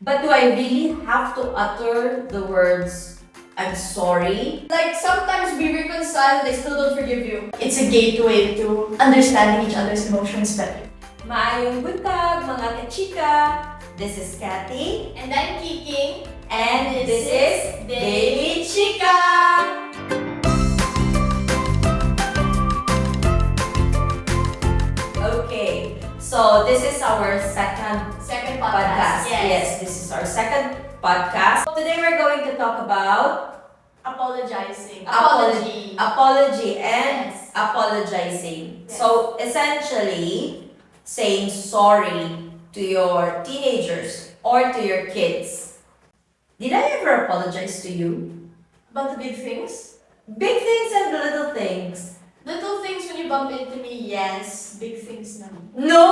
But do I really have to utter the words, I'm sorry? Like, sometimes we reconcile, they still don't forgive you. It's a gateway to understanding each other's emotions better. Maayong buntag, mga kachika! This is Kathy. And I'm Kiking. And this is Daily Chika! Okay, so this is our second podcast. Yes, this is our second podcast. Today we're going to talk about Apologizing. apology and Yes. apologizing. Yes. So essentially, saying sorry to your teenagers or to your kids. Did I ever apologize to you? About the big things? Big things and little things. Little things when you bump into me, yes. Big things naman. No!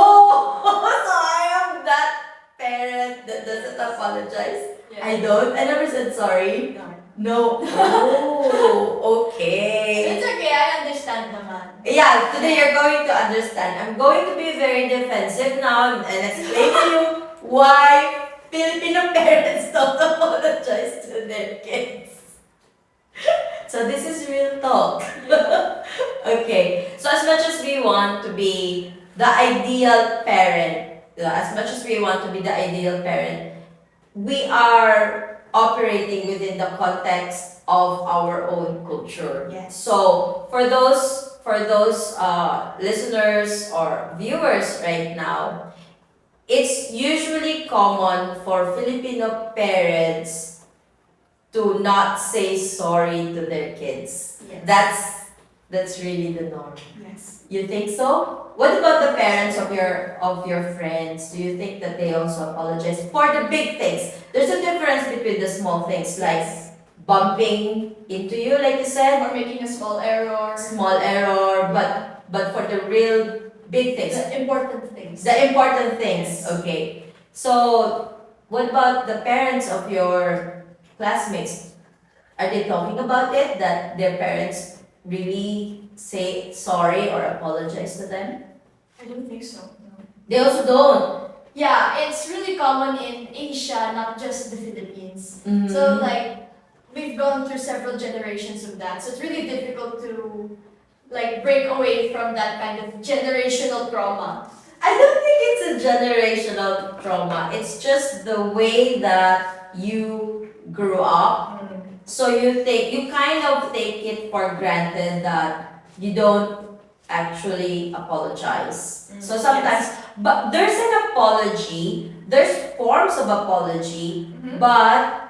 So I am that parent that doesn't apologize. Yeah. I don't. I never said sorry. No. No. Oh, okay. It's okay, I understand naman. Yeah, today you're going to understand. I'm going to be very defensive now and explain to you why Filipino parents don't apologize to their kids. So this is real talk. Yeah. Okay, so as much as we want to be the ideal parent, as much as we want to be the ideal parent, we are operating within the context of our own culture. Yes. So for those listeners or viewers right now, it's usually common for Filipino parents to not say sorry to their kids. Yes. That's really the norm. Yes. You think so? What about the parents of your friends? Do you think that they also apologize for the big things? There's a difference between the small things like bumping into you, like you said, Or making a small error. but for the real big things, The important things. the important things. Yes. Okay. So what about the parents of your classmates? Are they talking about it, that their parents really say sorry or apologize to them? I don't think so. No. They also don't. Yeah, it's really common in Asia, not just the Philippines. Mhm. So like, we've gone through several generations of that. So it's really difficult to like break away from that kind of generational trauma. I don't think it's a generational trauma. It's just the way that you grew up. So you kind of take it for granted that you don't actually apologize. So sometimes, but there's an apology, there's forms of apology, but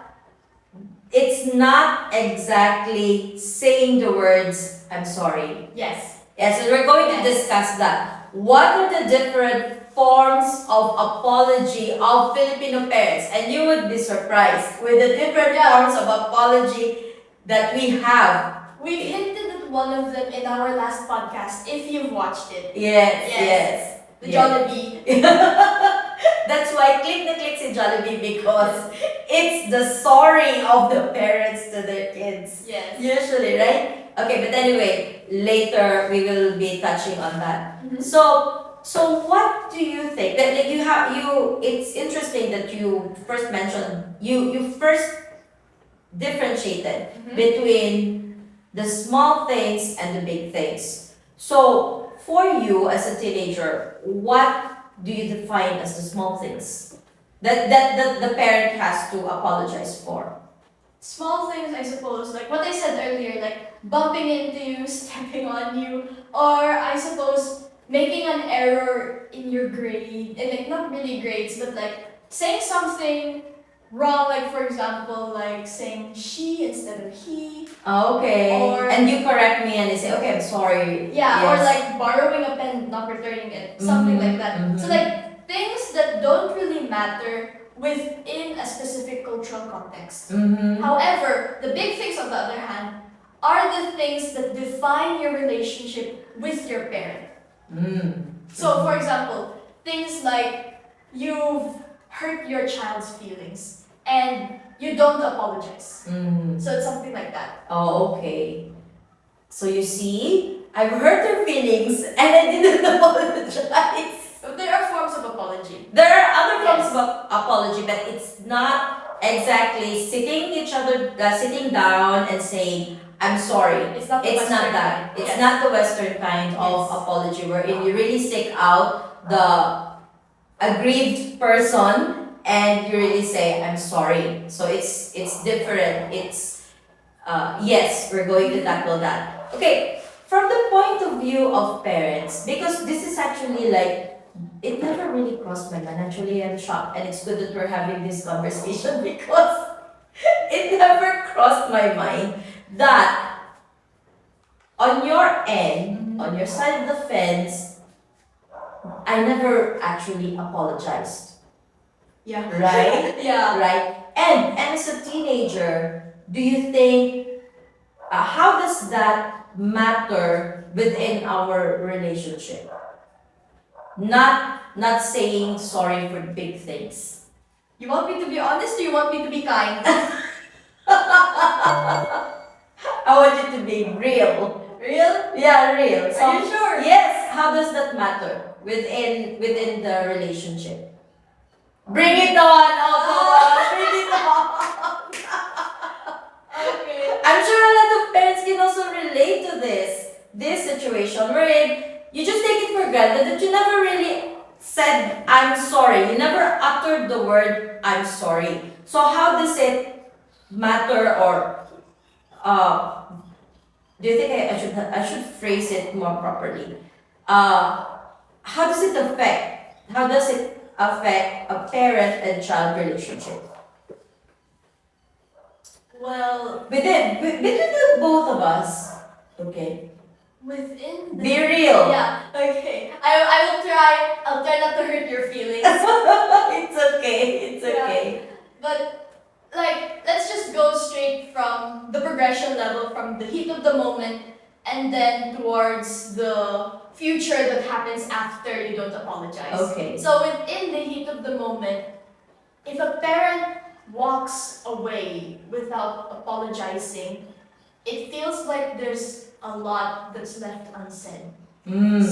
it's not exactly saying the words, I'm sorry. Yes. Yes, so we're going to Yes. discuss that. What are the different forms of apology of Filipino parents? And you would be surprised with the different forms of apology that we have. We've hinted at one of them in our last podcast, if you've watched it. Yes. The Yes. Jollibee. That's why click the clicks in Jollibee, because it's the sorry of the parents to their kids. Yes. Usually, right? Okay, but anyway, later we will be touching on that. Mhm. So what do you think? That like it's interesting that you first mentioned you first differentiated between the small things and the big things. So for you as a teenager, what do you define as the small things that the parent has to apologize for? Small things, I suppose, like what I said earlier, like bumping into you, stepping on you, or I suppose making an error in your grade, and like not really grades, but like saying something wrong, like for example, like saying she instead of he. Okay. Or- and you correct me and you say, okay, I'm sorry. Yeah, or Yes. like borrowing a pen, not returning it, something like that. So like things that don't really matter within a specific cultural context. However, the big things on the other hand are the things that define your relationship with your parent. So for example, things like you've hurt your child's feelings and you don't apologize. So it's something like that. Oh, okay. So you see, I've hurt her feelings and I didn't apologize. there are forms of apology. There are other forms Yes. of apology, but it's not exactly sitting down and saying, I'm sorry. It's not the It's not Western that. kind. It's Yes. not the Western kind of Yes. apology wherein you really seek out the aggrieved person and you really say, I'm sorry. So it's different. It's yes, we're going to tackle that. Okay, from the point of view of parents, because this is actually like, it never really crossed my mind. Actually, I'm shocked, and it's good that we're having this conversation because it never crossed my mind that on your end, on your side of the fence, I never actually apologized. Yeah. Right? Yeah. Right? And as a teenager, do you think, how does that matter within our relationship? Not saying sorry for big things. You want me to be honest or you want me to be kind? I want you to be real. Real? Yeah, real. Are you sure? Yes, how does that matter within the relationship? Bring it on, oh come on, bring it on. Okay. I'm sure a lot of parents can also relate to this situation wherein you just take it for granted that you never really said I'm sorry. You never uttered the word I'm sorry. So how does it matter, or do you think I should phrase it more properly? How does it affect a parent and child relationship? Well, Between the both of us, okay? within the... Be real. Yeah, okay. I'll try not to hurt your feelings. It's okay. It's Yeah. okay. But, like, let's just go straight from the progression level, from the heat of the moment, and then towards the future that happens after you don't apologize. Okay. So within the heat of the moment, if a parent walks away without apologizing, it feels like there's a lot that's left unsaid.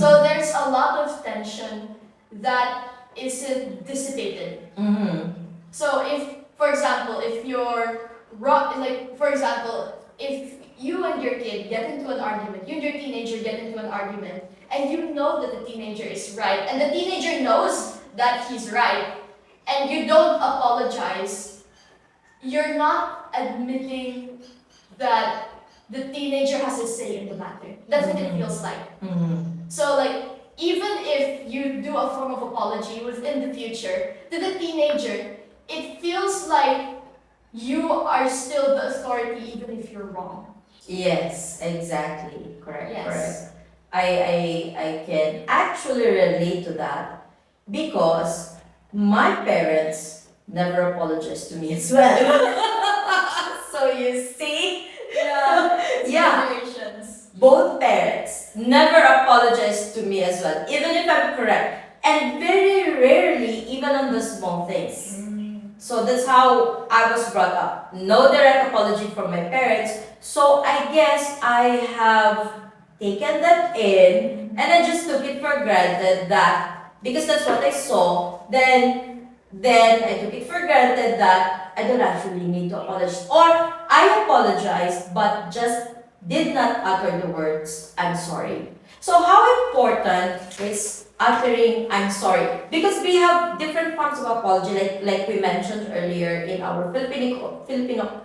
So there's a lot of tension that isn't dissipated. So for example, if you and your kid get into an argument, you and your teenager get into an argument, and you know that the teenager is right, and the teenager knows that he's right, and you don't apologize, you're not admitting that the teenager has a say in the matter. That's what it feels like. So like, even if you do a form of apology within the future, to the teenager, it feels like you are still the authority even if you're wrong. Yes, exactly. Correct. Yes. Correct. I can actually relate to that because my parents never apologized to me as well. So you see, Yeah. It's Yeah. generations. both parents never apologized to me as well, even if I'm correct, and very rarely even on the small things. So that's how I was brought up. No direct apology from my parents. So I guess I have taken that in and I just took it for granted that because that's what I saw, then I took it for granted that I don't actually need to apologize. Or I apologized but just did not utter the words I'm sorry. So how important is uttering I'm sorry? Because we have different forms of apology, like we mentioned earlier in our Filipino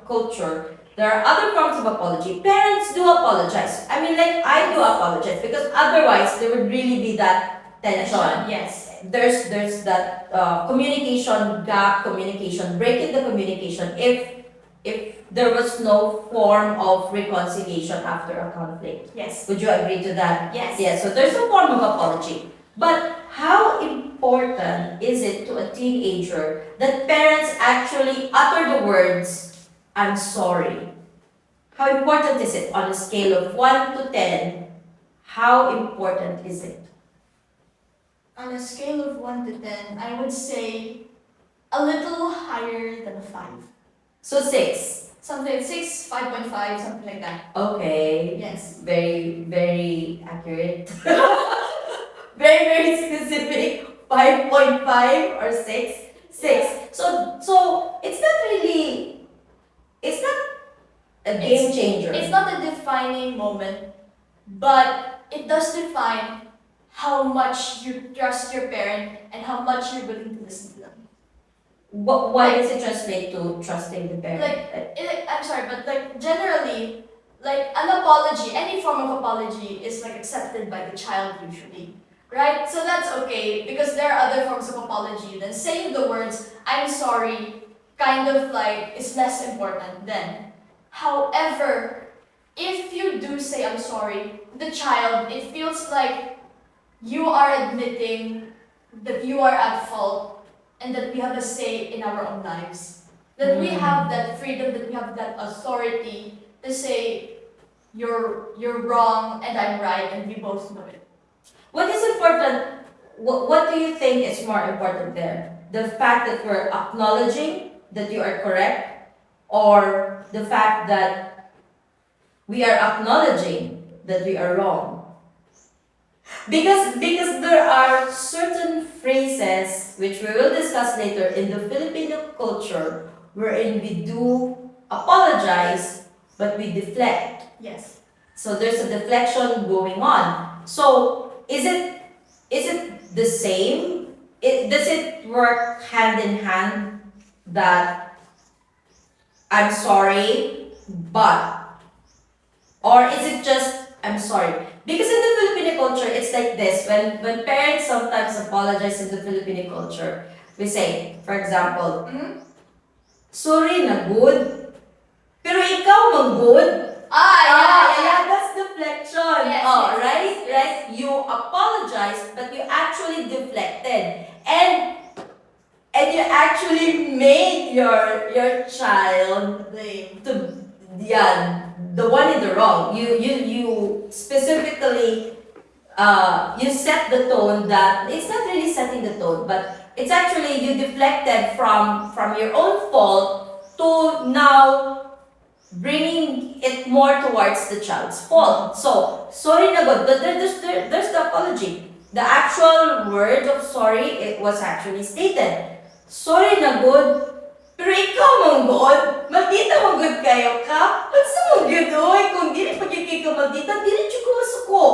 culture. There are other forms of apology. Parents do apologize. I mean, like I do apologize because otherwise there would really be that tension. Yes. There's that communication gap, communication break in the communication if there was no form of reconciliation after a conflict. Yes. Would you agree to that? Yes. Yeah, so there's a form of apology. But how important is it to a teenager that parents actually utter the words, I'm sorry? How important is it on a scale of 1 to 10? How important is it? On a scale of 1 to 10, I would say a little higher than a 5. So 6. Something 6, 5.5, something like that. Okay. Yes. Very, very accurate. Very, very specific. 5.5 or 6? 6. So it's not really, it's not a game changer. It's not a defining moment, but it does define how much you trust your parent and how much you're willing to listen to them. Why does it translate to trusting the parent? I'm sorry, but generally, an apology, any form of apology is accepted by the child usually, right? So that's okay because there are other forms of apology. Then saying the words "I'm sorry" kind of is less important then. However, if you do say "I'm sorry," the child, it feels like you are admitting that you are at fault and that we have a say in our own lives. That we have that freedom, that we have that authority to say you're wrong and I'm right and we both know it. What is important? What do you think is more important there? The fact that we're acknowledging that you are correct, or the fact that we are acknowledging that we are wrong? Because there are certain phrases which we will discuss later in the Filipino culture wherein we do apologize but we deflect. Yes. So there's a deflection going on. So is it the same? Does it work hand in hand that I'm sorry but, or is it just I'm sorry? Because in the Filipino culture, it's like this. When parents sometimes apologize in the Filipino culture, we say, for example, sorry na good, pero ikaw mang good. Yeah, that's deflection. Yes, Right? You apologize, but you actually deflected. And you actually made your child the one in the wrong. You specifically you set the tone that it's not really setting the tone, but it's actually you deflected from your own fault to now bringing it more towards the child's fault. So sorry na good, but there's the apology. The actual word of sorry, it was actually stated. Sorry na good, pero ikaw mong good, maldita mong good kayo ka. Basta mong good oy, kung dili pa yung kay ka maldita, dili ko masuko.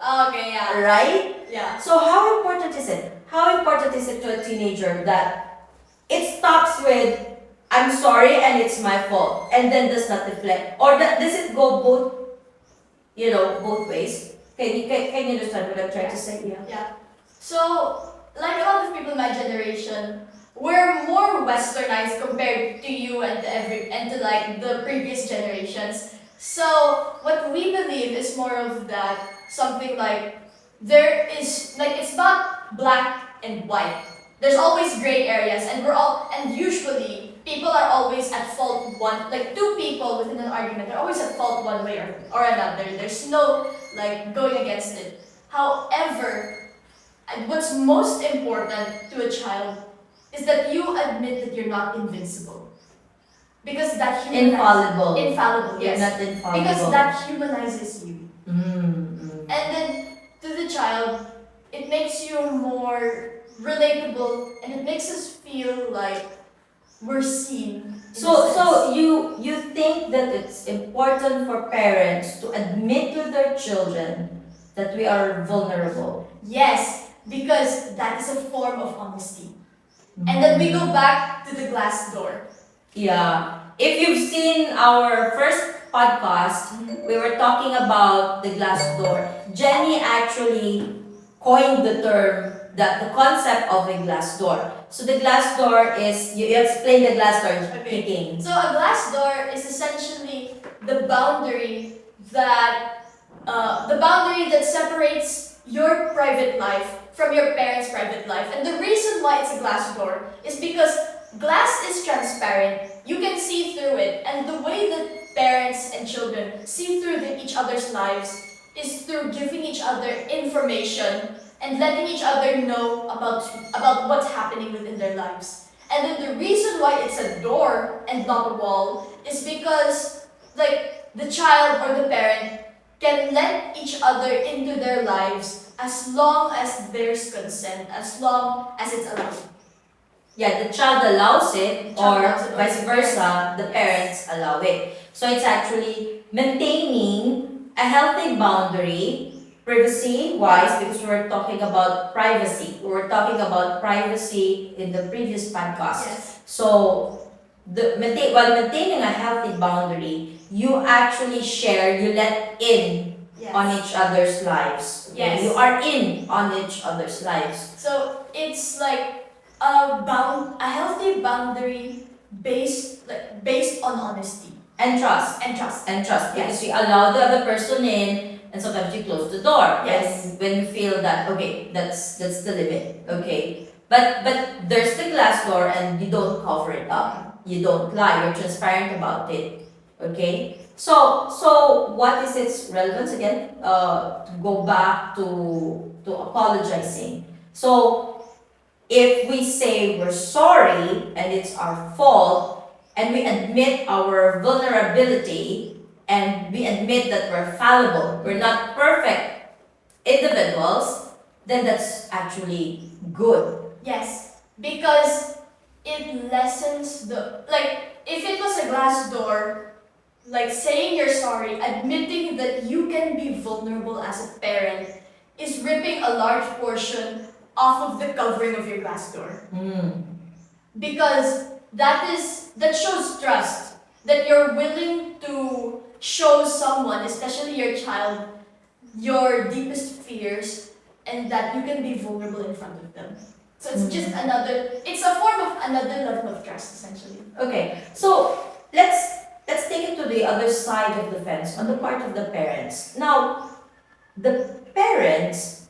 Okay, yeah. Right? Yeah. So how important is it? How important is it to a teenager that it stops with I'm sorry and it's my fault, and then does not deflect? Or does it go both ways? Can you understand what I'm trying to say? Yeah. So, like a lot of people in my generation, we're more westernized compared to you and to the previous generations. So what we believe is more of that something there is it's not black and white. There's always gray areas, and usually people are always at fault two people within an argument are always at fault one way or another. There's no going against it. However, what's most important to a child is that you admit that you're not invincible. Because that infallible. Infallible, yes. You're not infallible. Because that humanizes you. Mm-hmm. And then to the child, it makes you more relatable and it makes us feel like we're seen. So you think that it's important for parents to admit to their children that we are vulnerable? Yes, because that is a form of honesty. And then we go back to the glass door. Yeah. If you've seen our first podcast, we were talking about the glass door. Jenny actually coined the term, the concept of a glass door. So the glass door is, you explain the glass door kicking. So a glass door is essentially the boundary that separates your private life from your parents' private life. And the reason why it's a glass door is because glass is transparent. You can see through it. And the way that parents and children see through each other's lives is through giving each other information and letting each other know about what's happening within their lives. And then the reason why it's a door and not a wall is because the child or the parent can let each other into their lives as long as there's consent, as long as it's allowed. Yeah, the child allows it, The child or allows it, or vice the versa, the parents allow it. So it's actually maintaining a healthy boundary, privacy wise, because we're talking about privacy. We were talking about privacy in the previous podcast. Yes. So while maintaining a healthy boundary, you actually share, you let in Yes. on each other's lives. Okay? Yes. You are in on each other's lives. So it's like a healthy boundary based on honesty And trust. and trust. And trust, because Yes. you allow the other person in, and sometimes you close the door Yes. when you feel that, okay, that's the limit, okay. But there's the glass door, and you don't cover it up, you don't lie, you're transparent about it, okay. So what is its relevance again? To go back to apologizing. So if we say we're sorry and it's our fault, and we admit our vulnerability, and we admit that we're fallible, we're not perfect individuals, then that's actually good. Yes, because it lessens if it was a glass door, like saying you're sorry, admitting that you can be vulnerable as a parent is ripping a large portion off of the covering of your glass door. Because that shows trust, that you're willing to show someone, especially your child, your deepest fears, and that you can be vulnerable in front of them. So it's just it's a form of another level of trust, essentially. Okay, so let's take it to the other side of the fence, on the part of the parents. Now, the parents,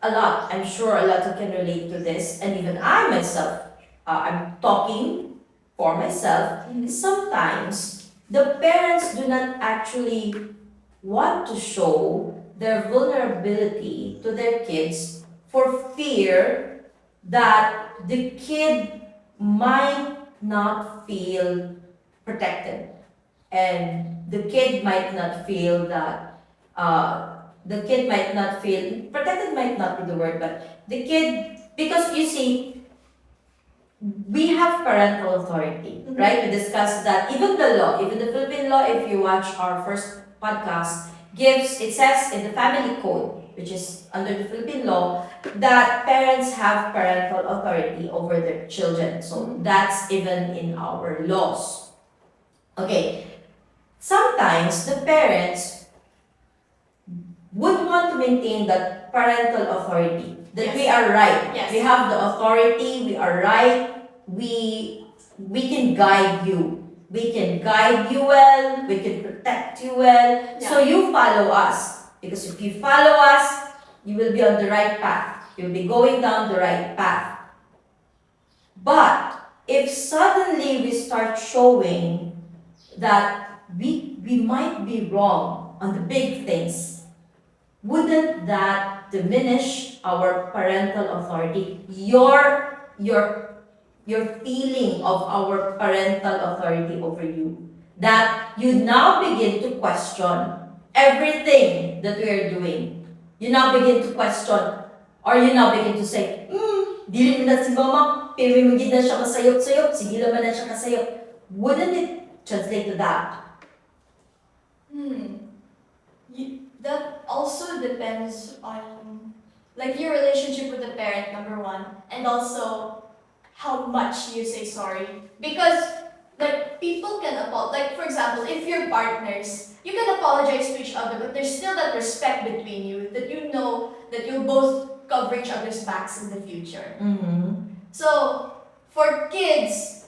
I'm sure a lot of can relate to this, and even I myself, I'm talking for myself. Sometimes the parents do not actually want to show their vulnerability to their kids for fear that the kid might not feel protected, and the kid might not feel that the kid might not feel protected, might not be the word, but the kid, because you see, we have parental authority, right? We discussed that even the law, even the Philippine law, if you watch our first podcast, it says in the family code, which is under the Philippine law, that parents have parental authority over their children. So that's even in our laws. Okay, sometimes the parents would want to maintain that parental authority, that we are right. Yes. We have the authority, we are right, we can guide you. We can guide you well, we can protect you well. So you follow us. Because if you follow us, you will be on the right path. You'll be going down the right path. But if suddenly we start showing that we might be wrong on the big things, wouldn't that diminish our parental authority? Your feeling of our parental authority over you. That you now begin to question everything that we are doing. You now begin to question, or you now begin to say, dili na si mama, pero magid na siya kasayop-sayop, sige naman na siya kasayop. Wouldn't it translate to that? That also depends on your relationship with the parent, number one, and also how much you say sorry. Because people can apologize. For example, if you're partners, you can apologize to each other, but there's still that respect between you that you know that you'll both cover each other's backs in the future. So for kids,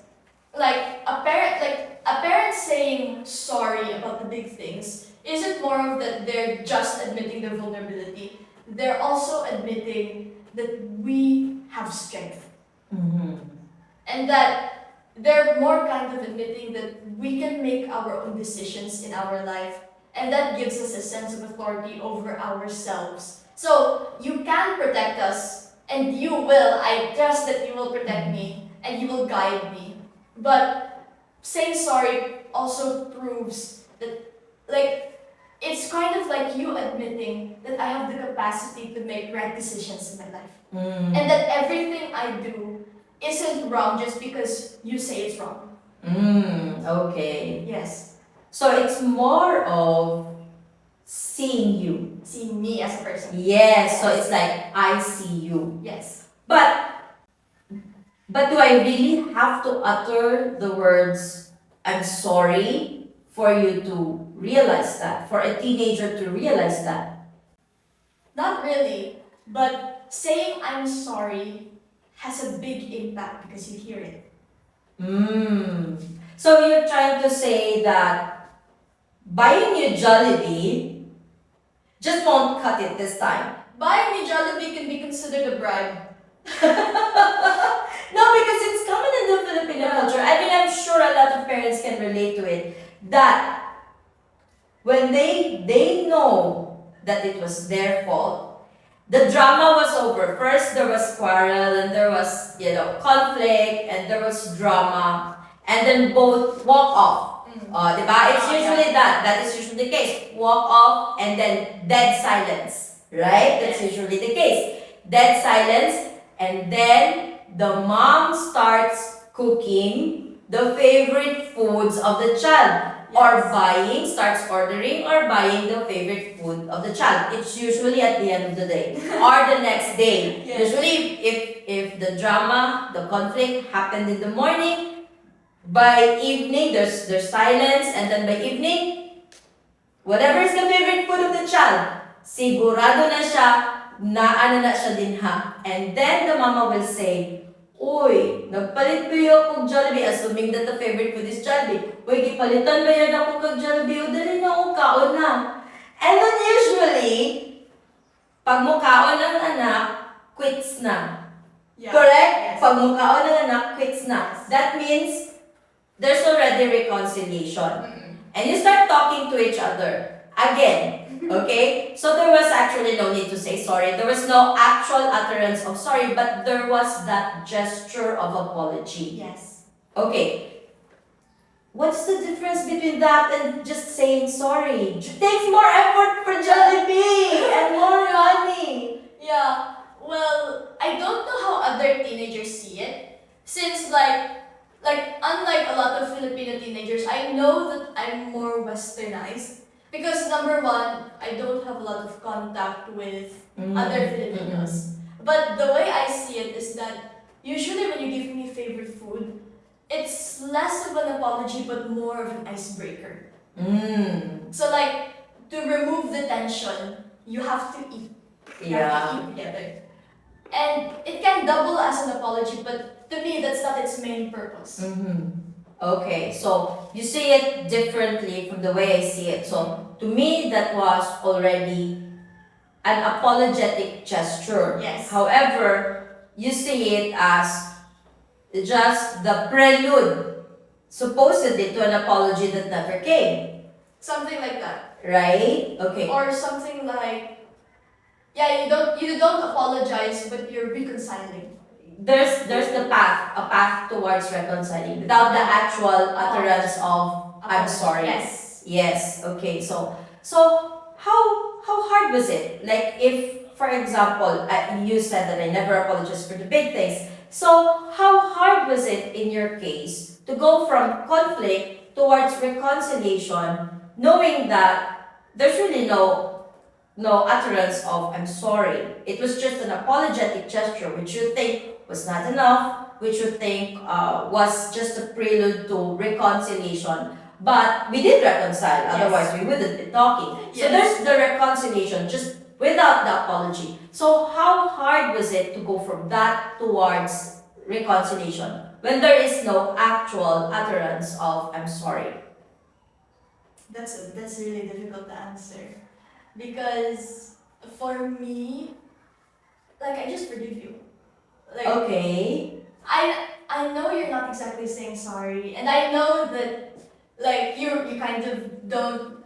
a parent saying sorry about the big things isn't more of that they're just admitting their vulnerability. They're also admitting that we have strength. And that they're more kind of admitting that we can make our own decisions in our life, and that gives us a sense of authority over ourselves. So you can protect us, and you will. I trust that you will protect me, and you will guide me. But saying sorry also proves that, it's kind of like you admitting that I have the capacity to make right decisions in my life. And that everything I do isn't wrong just because you say it's wrong. Okay. Yes. So it's more of seeing you. Seeing me as a person. Yes, so it's like I see you. Yes. But do I really have to utter the words I'm sorry for you to realize that? For a teenager to realize that? Not really, but saying I'm sorry has a big impact because you hear it. So you're trying to say that buying you Jollibee just won't cut it this time. Buying me Jollibee can be considered a bribe. No, because it's common in the Filipino culture. I mean, I'm sure a lot of parents can relate to it. That when they know that it was their fault, the drama was over. First, there was quarrel, and there was, conflict, and there was drama, and then both walk off. Diba? It's usually that. That is usually the case. Walk off, and then dead silence. Right? That's usually the case. Dead silence, and then the mom starts cooking the favorite foods of the child. Or starts ordering or buying the favorite food of the child. It's usually at the end of the day or the next day. Yes. Usually, if the drama, the conflict happened in the morning, by evening there's silence, and then by evening, whatever is the favorite food of the child, sigurado na siya na siya din ha. And then the mama will say, "Uy, nagpalit ba yung kong Jollibee?" Assuming that the favorite food is Jollibee. "Uy, gipalitan ba yan ako kag Jollibee? O, dali na akong kaon na." And then usually, pag mukaon ng anak, quits na. Yeah. Correct? Yes. Pag mukaon ng anak, quits na. That means there's already reconciliation. And you start talking to each other again. Okay? So there was actually no need to say sorry. There was no actual utterance of sorry, but there was that gesture of apology. Yes. Okay. What's the difference between that and just saying sorry? It takes more effort for Jollibee and more money. Yeah. Well, I don't know how other teenagers see it. Since unlike a lot of Filipino teenagers, I know that I'm more westernized. Because number one, I don't have a lot of contact with other Filipinos. But the way I see it is that usually when you give me favorite food, it's less of an apology but more of an icebreaker. So to remove the tension, you have to eat. You have to eat together. And it can double as an apology, but to me that's not its main purpose. Okay, so you see it differently from the way I see it. So to me, that was already an apologetic gesture. Yes. However, you see it as just the prelude, supposedly, to an apology that never came. Something like that. Right? Okay. Or something like, you don't apologize, but you're reconciling. There's a path towards reconciling without the actual utterance of "I'm sorry." Yes. Yes. Okay. So how hard was it? Like, if, for example, you said that I never apologize for the big things. So how hard was it in your case to go from conflict towards reconciliation, knowing that there's really no utterance of "I'm sorry"? It was just an apologetic gesture, which you think was not enough, which you think was just a prelude to reconciliation. But we did reconcile, otherwise we wouldn't be talking. So there's the reconciliation, just without the apology. So how hard was it to go from that towards reconciliation when there is no actual utterance of "I'm sorry"? That's really difficult to answer. Because for me, I just forgive you. Okay. I know you're not exactly saying sorry, and I know that you kind of don't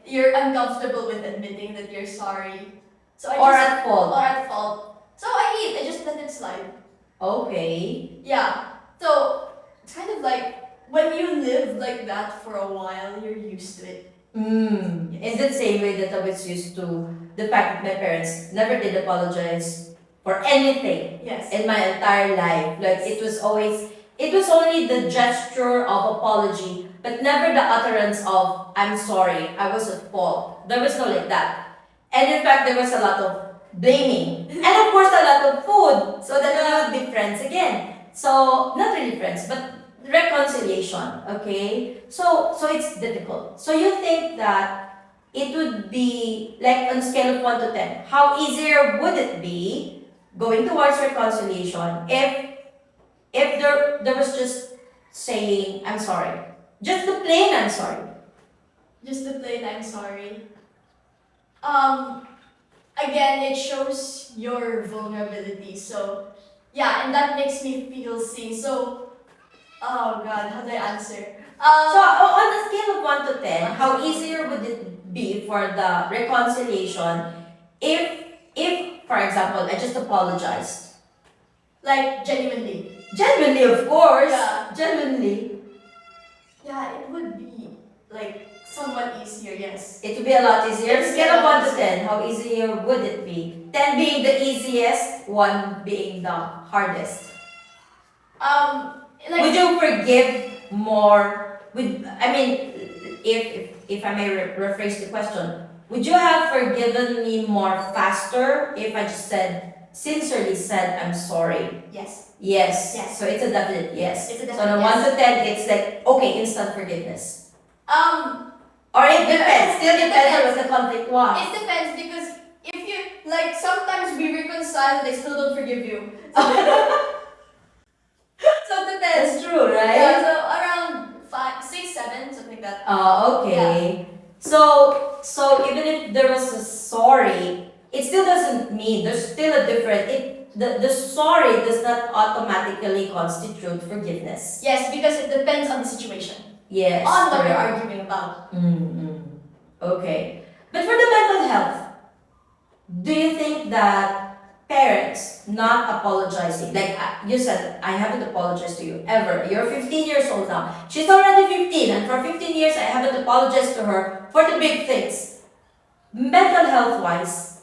you're uncomfortable with admitting that you're sorry. So At fault. Or at fault. So I just let it slide. Okay. Yeah. So it's kind of like when you live like that for a while, you're used to it. In the same way that I was used to the fact that my parents never did apologize for anything Yes. in my entire life. Like it was only the gesture of apology, but never the utterance of I'm sorry, I was at fault. There was no like that. And in fact, there was a lot of blaming, and of course a lot of food, so that we would be friends again. So not really friends, but reconciliation. Okay, so it's difficult. So you think that it would be like on a scale of 1 to 10, how easier would it be going towards reconciliation if there was just saying I'm sorry, just the plain I'm sorry. Just the plain I'm sorry. Again, it shows your vulnerability. So, yeah, and that makes me feel seen. So, oh God, how do I answer? So on a scale of 1 to 10, how easier would it be for the reconciliation if for example I just apologized? Like, genuinely. Genuinely, of course. Yeah. Genuinely. Yeah, it would be like somewhat easier, yes. It would be a lot easier. It's Scale of a lot 1 to 10, how easier would it be? 10 being the easiest, 1 being the hardest. Like, Would you forgive more? If I may rephrase the question, would you have forgiven me more faster if I just sincerely said, I'm sorry? yes. Yes. Yes. So it's a definite yes. It's a So on a definite 1 yes. to 10, it's like, okay, instant forgiveness. Or it Yeah, depends. Still it depends on depends. what the conflict was. It depends because if you, like, sometimes we reconcile and they still don't forgive you. So it depends. That's true, right? Yeah, so around 5, 6, 7, something like that. Okay. So even if there was a sorry, it still doesn't mean there's still a different the sorry does not automatically constitute forgiveness. Yes, because it depends on the situation. Yes. On what you're correct. arguing about. Okay. But for the mental health, do you think that parents not apologizing, like you said, I haven't apologized to you ever. You're 15 years old now. She's already 15, and for 15 years I haven't apologized to her for the big things. Mental health wise,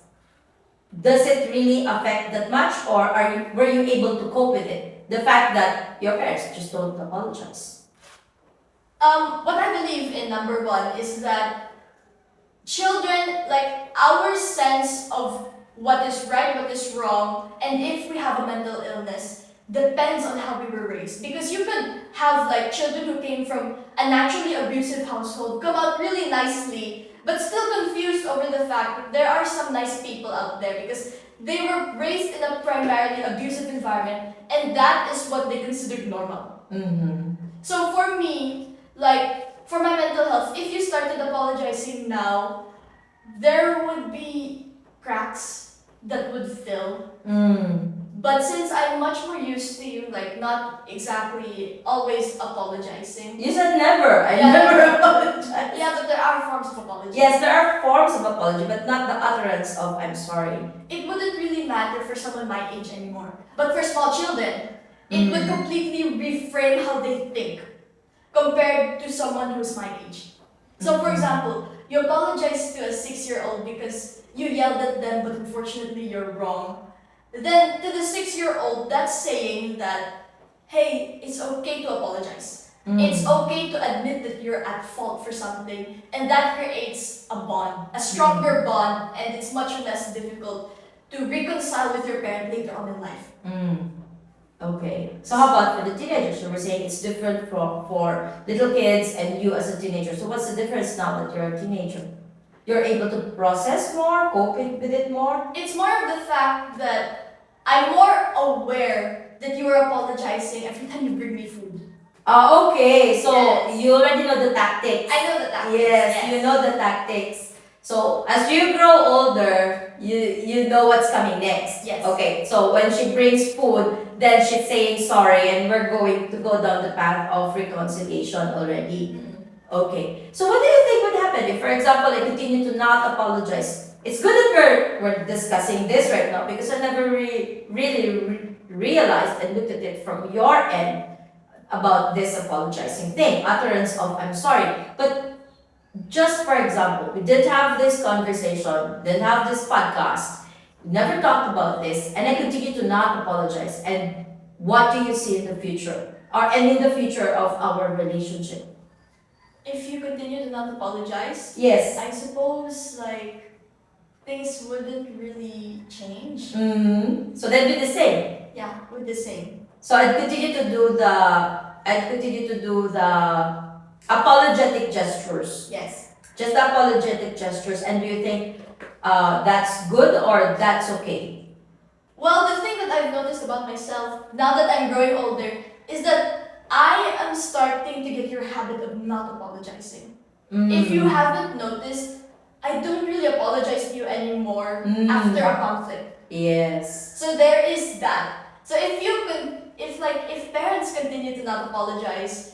does it really affect that much, or were you able to cope with it? The fact that your parents just don't apologize. What I believe in, number one, is that children, like, our sense of what is right, what is wrong, and if we have a mental illness depends on how we were raised. Because you could have, like, children who came from a naturally abusive household come out really nicely, but still confused over the fact that there are some nice people out there because they were raised in a primarily abusive environment, and that is what they considered normal. So for me, like, for my mental health, if you started apologizing now, there would be cracks that would fill. But since I'm much more used to you, like, not exactly always apologizing. You said never. I Yeah. never apologize. Yeah, but there are forms of apology. Yes, there are forms of apology, but not the utterance of I'm sorry. It wouldn't really matter for someone my age anymore. But for small children, it would completely reframe how they think compared to someone who's my age. So for example, you apologize to a 6-year-old because you yelled at them, but unfortunately you're wrong. Then to the 6-year-old, that's saying that, hey, it's okay to apologize. It's okay to admit that you're at fault for something, and that creates a bond, a stronger bond, and it's much less difficult to reconcile with your parent later on in life. Okay. So how about for the teenagers? You were saying it's different for little kids and you as a teenager. So what's the difference now that you're a teenager? You're able to process more, cope with it more? It's more of the fact that I'm more aware that you are apologizing every time you bring me food. Okay. So Yes. you already know the tactics. I know the tactics. Yes, you know the tactics. So as you grow older, you know what's coming next. Yes. Okay. So when she brings food, then she's saying sorry, and we're going to go down the path of reconciliation already. Okay. So what do you think would happen if, for example, I continue to not apologize? It's good that we're discussing this right now because I never really realized and looked at it from your end about this apologizing thing, utterance of I'm sorry. But just for example, we did have this conversation, didn't have this podcast, we never talked about this, and I continue to not apologize. And what do you see in the future? And in the future of our relationship? If you continue to not apologize, Yes. I suppose like things wouldn't really change. So they'd be the same. Yeah, we're the same. So I'd continue to do the apologetic gestures. Yes. Just the apologetic gestures. And do you think that's good or that's okay? Well, the thing that I've noticed about myself now that I'm growing older is that I am starting to get your habit of not apologizing. If you haven't noticed, I don't really apologize to you anymore after a conflict. Yes. So there is that. So if parents continue to not apologize,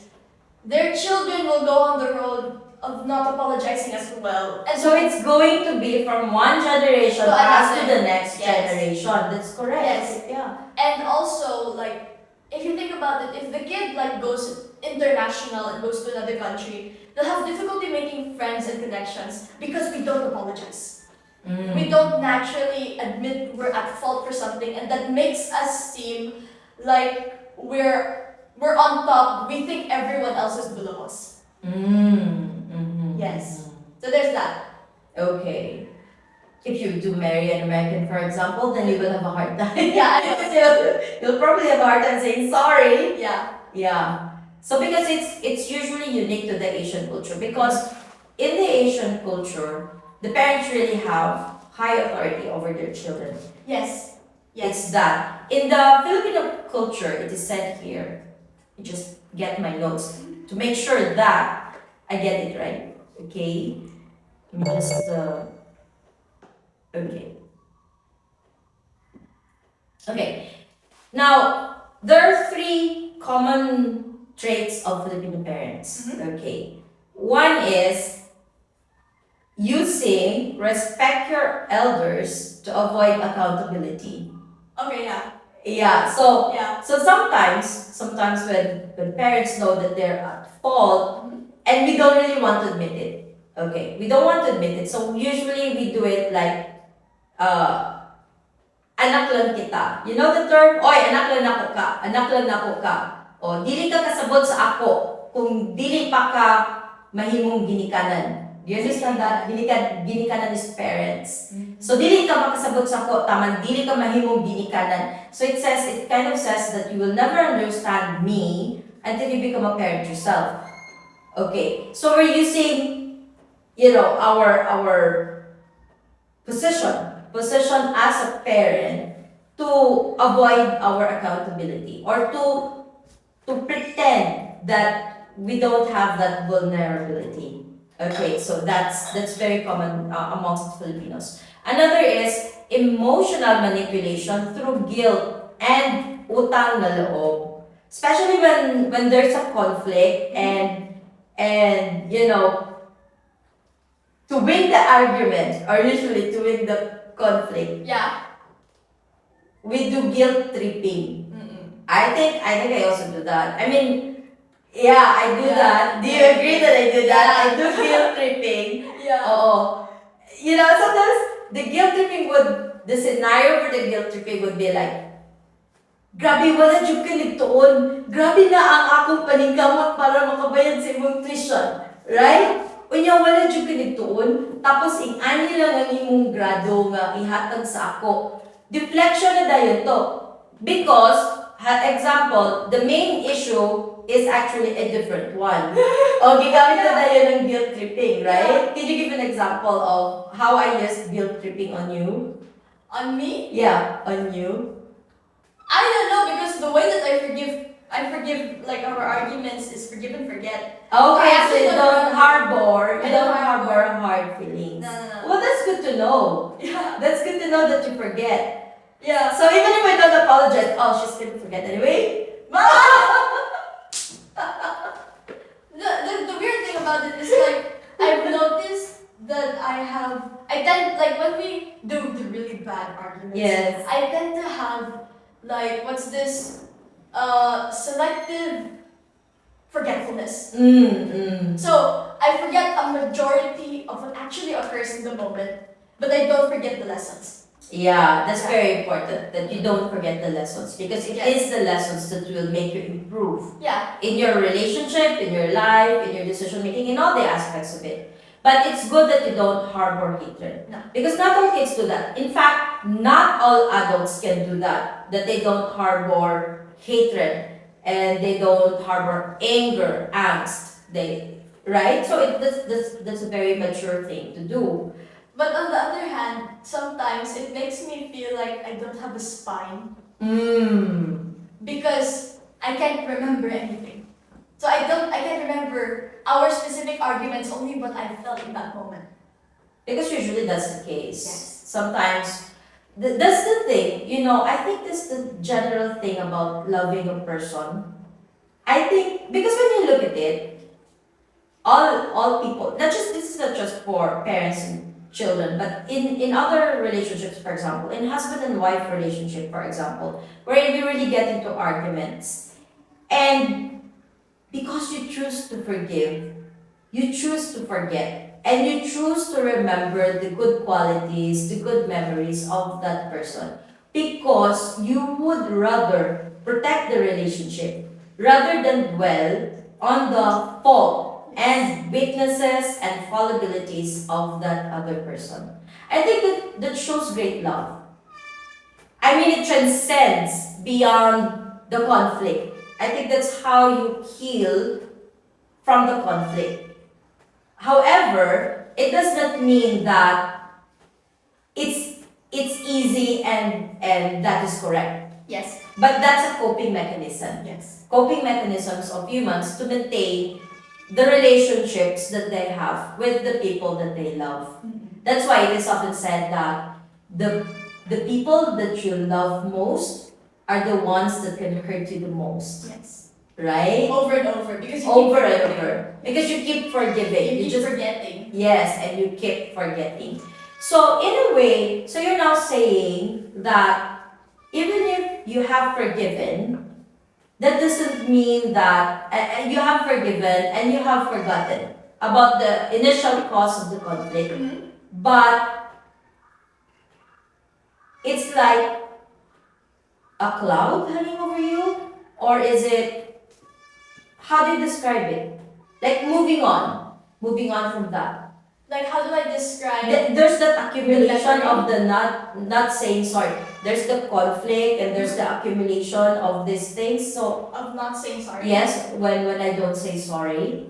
their children will go on the road of not apologizing as well. And So it's going to be from one generation To passed to another. the next Yes. generation. That's correct. Yes. Yeah. And also, like, if you think about it, if the kid like goes international and goes to another country, they'll have difficulty making friends and connections because we don't apologize. We don't naturally admit we're at fault for something, and that makes us seem like we're on top. We think everyone else is below us. Yes. So there's that. Okay. If you do marry an American, for example, then you will have a hard time. Yeah, I know. You'll probably have a hard time saying sorry. Yeah. Yeah. So because it's usually unique to the Asian culture, because in the Asian culture, the parents really have high authority over their children. Yes. Yes. It's that. In the Filipino culture, it is said here, you just get my notes to make sure that I get it right. Okay? Okay. Okay. Now, there are three common traits of Filipino parents. Okay. One is using respect your elders to avoid accountability. Okay. Yeah. Yeah, so Yeah. sometimes when parents know that they're at fault and we don't really want to admit it. Okay, we don't want to admit it. So usually we do it like anak lang kita. You know the term? Oy, anak lang nako ka. Anak lang nako ka. O, dili ka kasabot sa ako kung dili pa ka mahimong ginikanan. Do you understand that? Ginikanan is parents. So, dili ka makasabot sa ako, taman, dili ka mahimong ginikanan. So, it kind of says that you will never understand me until you become a parent yourself. Okay, so we're using, our position as a parent to avoid our accountability or to pretend that we don't have that vulnerability. Okay, so that's very common amongst Filipinos. Another is emotional manipulation through guilt and utang na loob. Especially when there's a conflict and to win the argument, or usually to win the conflict, Yeah. we do guilt tripping. I think I also do that. I mean, yeah, I do that. Do you agree that I do that? I do guilt tripping. Yeah. Oo. Sometimes the scenario for the guilt tripping would be like, grabe, wala dyan ka nagtuon. Grabe na ang akong paningkamot para makabayad sa imong tuition. Right? Unya, wala dyan ka nagtuon. Tapos, ani lang ang imong grado nga ihatag sa ako. Deflection na dayon to. Because, example, the main issue is actually a different one. O, gigamit na dayon ng guilt tripping, right? Can you give an example of how I used guilt tripping on you? On me? Yeah, on you. I don't know, because the way that I forgive like our arguments is forgive and forget. Okay, I so actually you don't harbor, I don't harbor hard feelings. No. Well, that's good to know. Yeah. That's good to know that you forget. Yeah. So even if I don't apologize, she's gonna forget anyway. The weird thing about it is like I've noticed that I tend like when we do the really bad arguments. Yes. I tend to have like what's this selective forgetfulness. So I forget a majority of what actually occurs in the moment, but I don't forget the lessons. Yeah, that's very important that you don't forget the lessons, because it is the lessons that will make you improve. Yeah. In your relationship, in your life, in your decision making, in all the aspects of it. But it's good that you don't harbor hatred. No. Because not all kids do that. In fact, not all adults can do that. That they don't harbor hatred and they don't harbor anger, angst. Right? So that's a very mature thing to do. But on the other hand, sometimes it makes me feel like I don't have a spine. Because I can't remember anything. So I can't remember our specific arguments, only what I felt in that moment. Because usually that's the case. Yes. Sometimes, that's the thing, I think that's the general thing about loving a person. I think, because when you look at it, all people, this is not just for parents and children, but in other relationships, for example, in husband and wife relationship, for example, where you really get into arguments, and because you choose to forgive, you choose to forget, and you choose to remember the good qualities, the good memories of that person, because you would rather protect the relationship rather than dwell on the fault and weaknesses and fallibilities of that other person. I think that shows great love. I mean, it transcends beyond the conflict. I think that's how you heal from the conflict. However, it does not mean that it's easy and that is correct. Yes. But that's a coping mechanism. Yes. Coping mechanisms of humans to maintain the relationships that they have with the people that they love. Mm-hmm. That's why it is often said that the people that you love most are the ones that can hurt you the most. Yes. Right? Over and over, because you over keep and over. Because you keep forgiving. You keep forgetting. Yes, and you keep forgetting. So in a way, so you're now saying that even if you have forgiven, that doesn't mean that you have forgiven and you have forgotten about the initial cause of the conflict. Mm-hmm. But it's like a cloud hanging over you? Or is it, how do you describe it? Like moving on from that. Like, how do I describe? There's that accumulation of the not saying sorry. There's the conflict and there's the accumulation of these things. So of not saying sorry. yes, when I don't say sorry.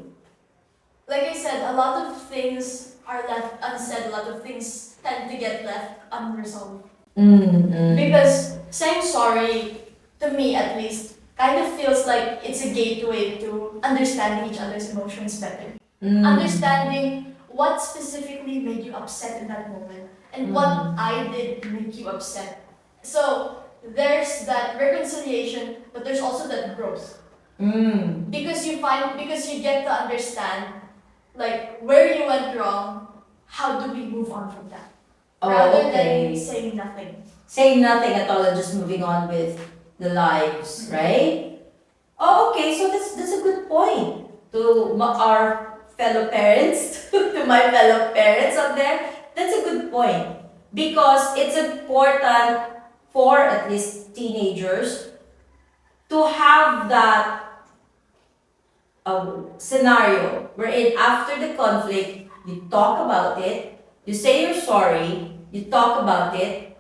Like I said, a lot of things are left unsaid. A lot of things tend to get left unresolved. Mm-hmm. Because saying sorry, to me at least, kind of feels like it's a gateway to understanding each other's emotions better. Understanding what specifically made you upset in that moment and what I did to make you upset. So there's that reconciliation, but there's also that growth. Because you get to understand like where you went wrong, how do we move on from that? Rather than saying nothing. Saying nothing at all and just moving on with the lives, right? Oh, okay, so that's a good point to our fellow parents, to my fellow parents out there. That's a good point. Because it's important for at least teenagers to have that scenario wherein after the conflict, you talk about it, you say you're sorry, you talk about it,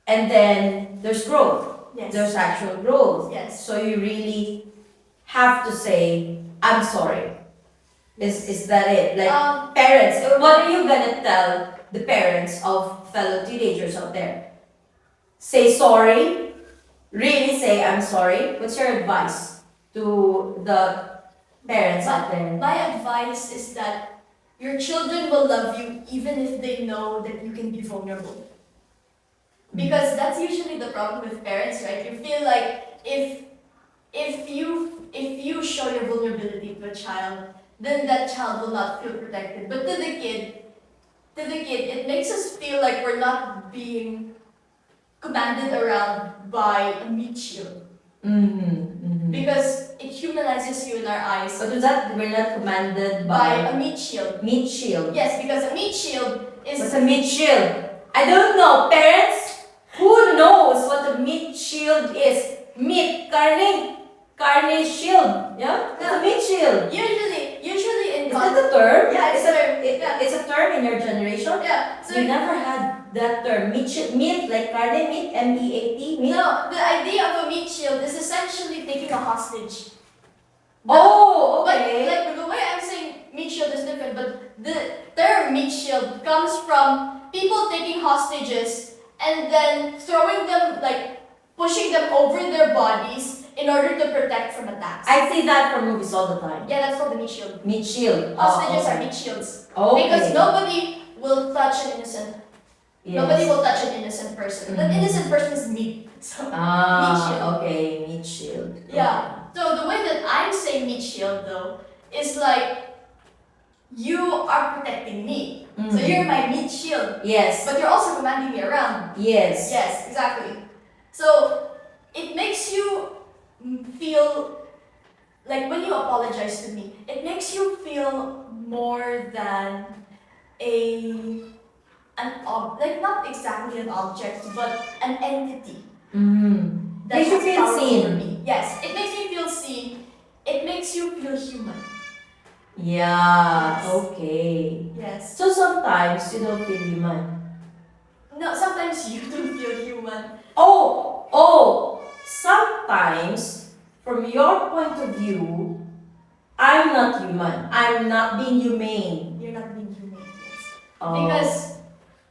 and then there's growth. Yes. There's actual growth. Yes. So you really have to say, I'm sorry. Is that it? Like parents, what are you gonna tell the parents of fellow teenagers out there? Say sorry? Really say I'm sorry? What's your advice to the parents out there? My advice is that your children will love you even if they know that you can be vulnerable. Because that's usually the problem with parents, right? You feel like if you show your vulnerability to a child, then that child will not feel protected. But to the kid, it makes us feel like we're not being commanded around by a meat shield. because it humanizes you in our eyes But with that, we're not commanded by by a meat shield. meat shield. Yes, because a meat shield is What's a meat shield? I don't know. Parents, who knows what a meat shield is? Meat, carne shield. Yeah? It's a meat shield. usually in Is that a term? Yeah, it's a term. It's a term in your generation? Yeah. So We never had that term. Meat like carne meat, MEAT, meat. no, the idea of a meat shield is essentially taking a hostage. Oh, But okay. like the way I'm saying meat shield is different, but the term meat shield comes from people taking hostages and then throwing them, like pushing them over their bodies in order to protect from attacks. I see that from movies all the time. Yeah, that's called the meat shield. Meat shield. Hostages okay. are meat shields. Okay. Because nobody will touch an innocent. Yes. Nobody will touch an innocent person. An innocent person is meat. So meat shield. Okay, meat shield. Yeah. So the way that I'm saying meat shield though is like you are protecting me. So you're my meat shield. Yes. But you're also commanding me around. Yes. Yes, exactly. So it makes you feel like when you apologize to me, it makes you feel more than like not exactly an object, but an entity. That Makes you has feel power seen. over me. Yes, it makes me feel seen. It makes you feel human. Yeah. Yes. Okay. Yes. So sometimes you don't feel human. No, sometimes you don't feel human. Oh. Sometimes, from your point of view, I'm not human. I'm not being humane. You're not being human. Yes. Oh.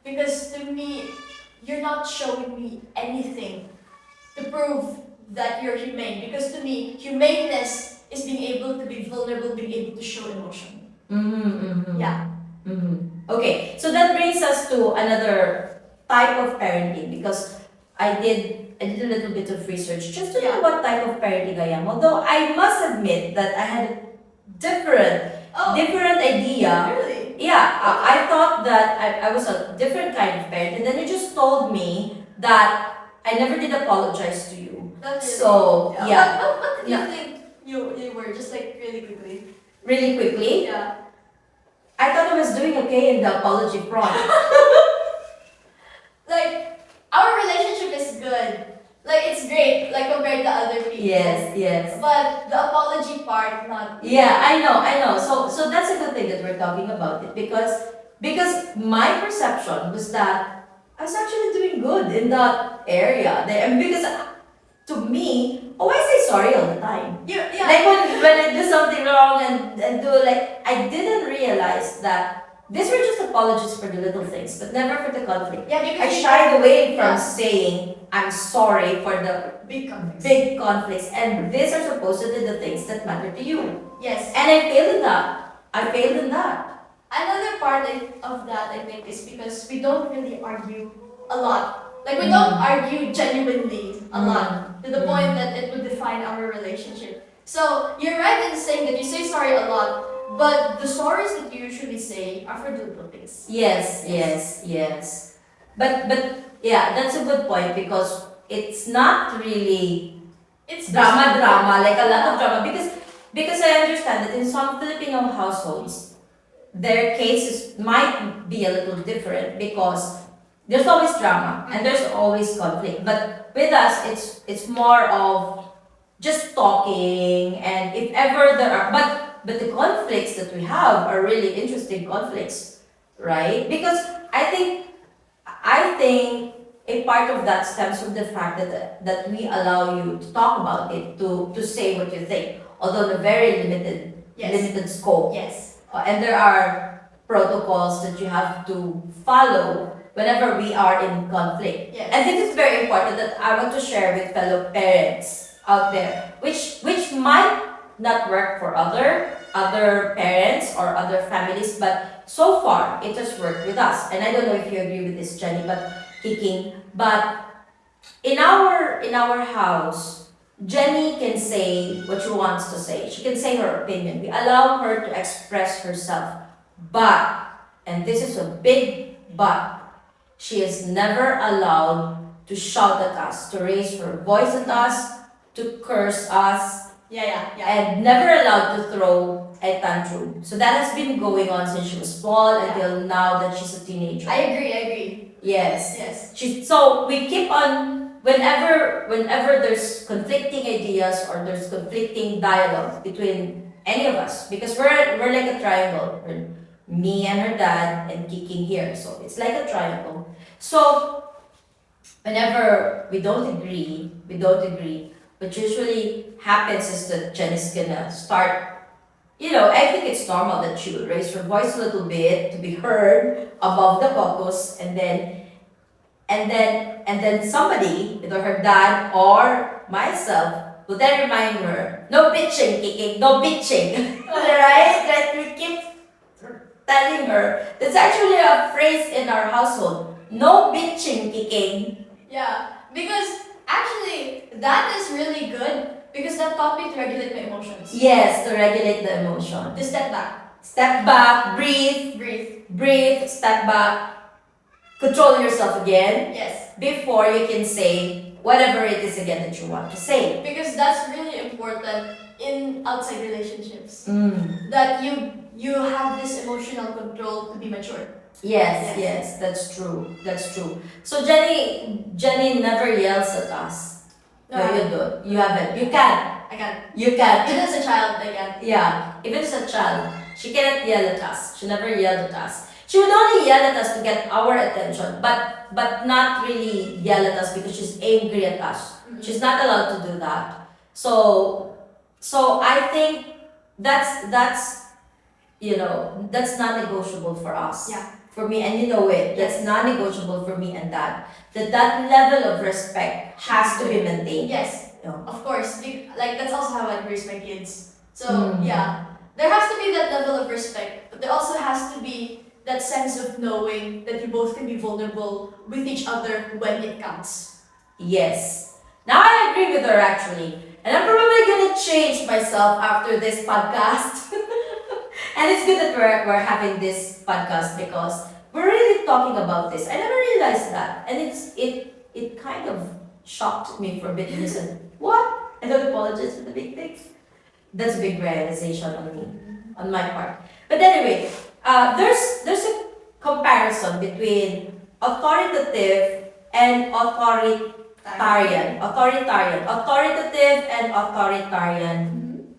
Because to me, you're not showing me anything to prove that you're humane. Because to me, humaneness is being able to be vulnerable, being able to show emotion. Yeah. Okay, so that brings us to another type of parenting because I did a little bit of research just to know what type of parenting I am. Although I must admit that I had a different idea. Really? Yeah, I thought that I was a different kind of parent, and then you just told me that I never did apologize to you. That's really, So, yeah. What did you think you were? Just like really quickly. Really quickly, Yeah. I thought I was doing okay in the apology front. Like, our relationship is good. Like, it's great, like compared to other people. Yes. But the apology part, not. Yeah, I know. So that's a good thing that we're talking about it because my perception was that I was actually doing good in that area. And because to me, I say sorry all the time. Yeah. Like when I do something wrong and do like I didn't realize that these were just apologies for the little things, but never for the conflict. Yeah, I because shied away from saying I'm sorry for the big conflicts. big conflicts, and these are supposedly the things that matter to you. Yes. And I failed in that. Another part of that, I think, is because we don't really argue a lot. Like, we don't argue genuinely a lot to the point that it would define our relationship. So, you're right in saying that you say sorry a lot, but the sorries that you usually say are for the little things. Yes. But yeah, that's a good point because it's not really drama like a lot of drama because I understand that in some Filipino households their cases might be a little different because there's always drama and there's always conflict. But with us, it's more of just talking, and if ever there are, but the conflicts that we have are really interesting conflicts, right? Because I think a part of that stems from the fact that we allow you to talk about it, to say what you think, although in a very limited scope. Yes. And there are protocols that you have to follow whenever we are in conflict. Yes. And this is very important that I want to share with fellow parents out there, which might not work for other parents or other families, but so far it has worked with us. And I don't know if you agree with this, Jenny, but in our house, Jenny can say what she wants to say. She can say her opinion. We allow her to express herself. But, and this is a big but, she is never allowed to shout at us, to raise her voice at us, to curse us, and never allowed to throw a tantrum. So that has been going on since she was small until now that she's a teenager. I agree. Yes. Yes. So we keep on whenever there's conflicting ideas or there's conflicting dialogue between any of us, because we're like a triangle. We're me and her dad and Kiking here. So it's like a triangle. So whenever we don't agree, what usually happens is that Jen is gonna start, I think it's normal that she will raise her voice a little bit to be heard above the caucus, and then somebody, either her dad or myself, will then remind her, no bitching, Kiki, no bitching. Right? We keep telling her. That's actually a phrase in our household. No bitching, Kiki. Yeah, because actually that is really good because that taught me to regulate my emotions. Yes, to regulate the emotion. To step back. Step back, breathe, step back, control yourself again. Yes. Before you can say whatever it is again that you want to say. Because that's really important in outside relationships. Mm. That you have this emotional control to be mature. Yes, that's true. So Jenny never yells at us. No, you don't. You haven't. You can. I can. You can. Even as a child, I can. Yeah, even as a child, she cannot yell at us. She never yelled at us. She would only yell at us to get our attention, but not really yell at us because she's angry at us. Mm-hmm. She's not allowed to do that. So I think that's non-negotiable for us. Yeah. For me, and you know it. That's non-negotiable for me and Dad. That level of respect has to be maintained. Yes. Yeah. Of course. Like that's also how I raise my kids. So yeah, there has to be that level of respect, but there also has to be that sense of knowing that you both can be vulnerable with each other when it counts. Yes. Now I agree with her actually. And I'm probably gonna change myself after this podcast. And it's good that we're having this podcast because we're really talking about this. I never realized that. And it kind of shocked me for a bit. And I said, what? I don't apologize for the big things. That's a big realization on me, on my part. But anyway, there's a comparison between authoritative and authoritarian. Authoritative and authoritarian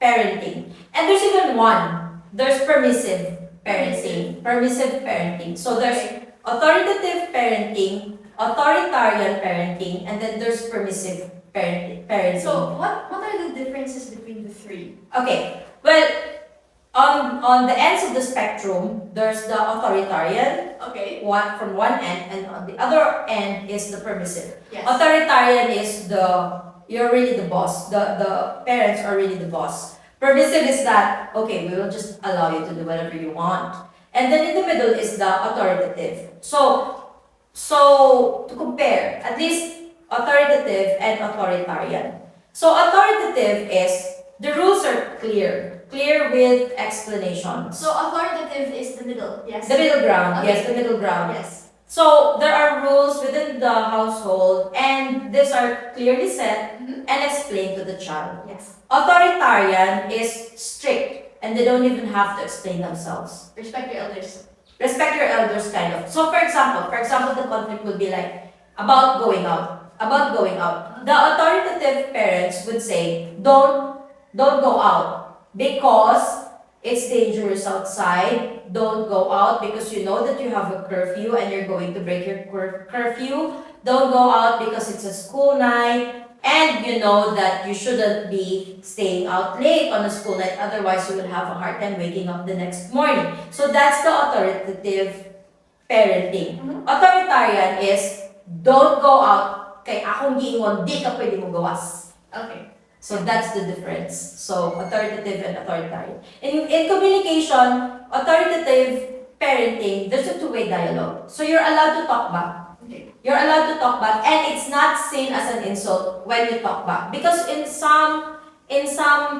parenting. And there's even one. There's permissive parenting. So there's authoritative parenting, authoritarian parenting, and then there's permissive parenting. So what are the differences between the three? Okay. Well, on the ends of the spectrum, there's the authoritarian. Okay. One from one end, and on the other end is the permissive. Yes. Authoritarian is you're really the boss. The parents are really the boss. Permissive is that, okay, we will just allow you to do whatever you want. And then in the middle is the authoritative. So to compare, at least authoritative and authoritarian. So authoritative is, the rules are clear with explanations. So authoritative is the middle, yes? The middle ground, okay. Yes, the middle ground. Yes. So there are rules within the household and these are clearly set and explained to the child. Yes. Authoritarian is strict and they don't even have to explain themselves. Respect your elders. Respect your elders, kind of. So for example, the conflict would be like about going out. The authoritative parents would say, don't go out because it's dangerous outside. Don't go out because you know that you have a curfew and you're going to break your curfew. Don't go out because it's a school night and you know that you shouldn't be staying out late on a school night, otherwise you will have a hard time waking up the next morning. So that's the authoritative parenting. Authoritarian is, don't go out, kay akong giingon, di ka pwede mo gawas. Okay. So that's the difference. So authoritative and authoritarian. In communication, authoritative parenting, there's a two-way dialogue. So you're allowed to talk back. Okay. You're allowed to talk back, and it's not seen as an insult when you talk back. Because in some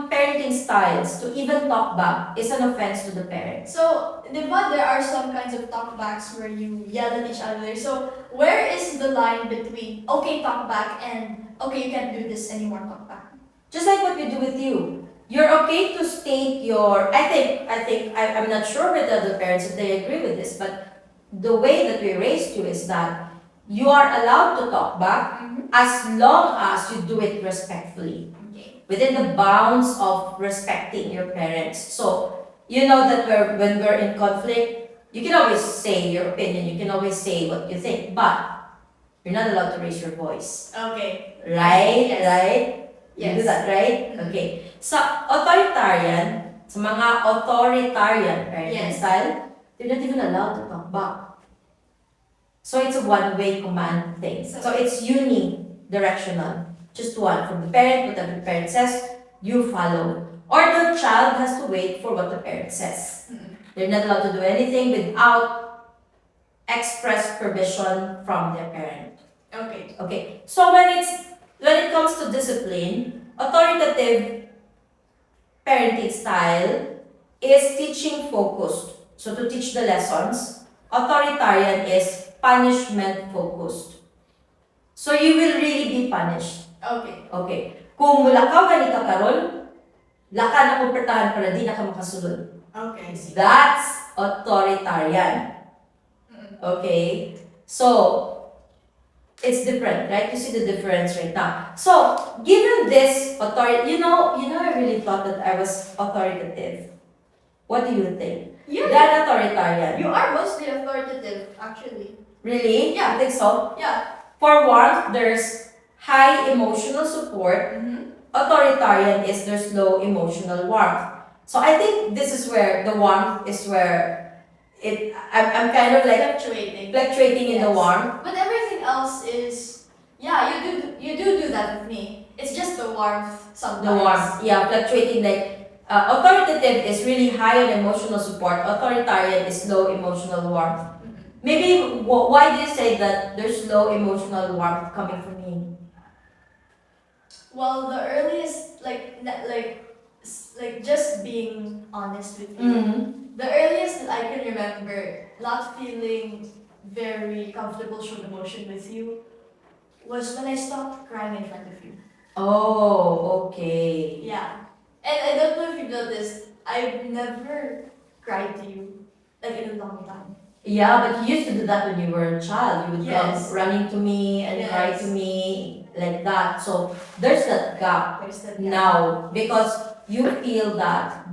parenting styles, to even talk back is an offense to the parent. So, diba, there are some kinds of talkbacks where you yell at each other. So, where is the line between okay talk back and okay you can't do this anymore talk back? Just like what we do with you. You're okay to state your, I'm not sure with the other parents if they agree with this, but the way that we raised you is that you are allowed to talk back as long as you do it respectfully. Okay. Within the bounds of respecting your parents. So, you know that when we're in conflict, you can always say your opinion, you can always say what you think, but you're not allowed to raise your voice. Okay. Right? Yes. Right? You Yes. do that, right? Mhm. Okay. Sa authoritarian, sa mga authoritarian parenting Yes. style, they're not even allowed to talk back. So it's a one-way command thing. So it's unidirectional. Just one. From the parent, whatever the parent says, you follow. Or the child has to wait for what the parent says. They're not allowed to do anything without express permission from their parent. Okay. Okay. So when it comes to discipline, authoritative parenting style is teaching focused. So to teach the lessons, authoritarian is punishment focused. So you will really be punished. Okay. Okay. Kung mulakaw ka ni kakaron, laka na kumpertahan para di na ka makasulod. Okay. That's authoritarian. Okay? So, it's different, right? You see the difference right now. So, given this authority, I really thought that I was authoritative. What do you think? That authoritarian. You are mostly authoritative, actually. Really? Yeah. I think so. Yeah. For warmth, there's high emotional support. Authoritarian is there's low emotional warmth. So I think this is where the warmth is where I'm kind of like fluctuating in the Yes. warmth. But everything else is, yeah, you do that with me. It's just the warmth sometimes. The warmth, yeah, fluctuating like authoritative is really high on emotional support. Authoritarian is low emotional warmth. Maybe why do you say that there's low emotional warmth coming from me? Well, the earliest, just being honest with you. The earliest that I can remember not feeling very comfortable showing emotion with you was when I stopped crying in front of you. Oh, okay. Yeah. And I don't know if you've noticed, I've never cried to you like in a long time. Yeah, but you used to do that when you were a child. You would Yes. come running to me and cry to me like that. So there's that gap There's that now because you feel that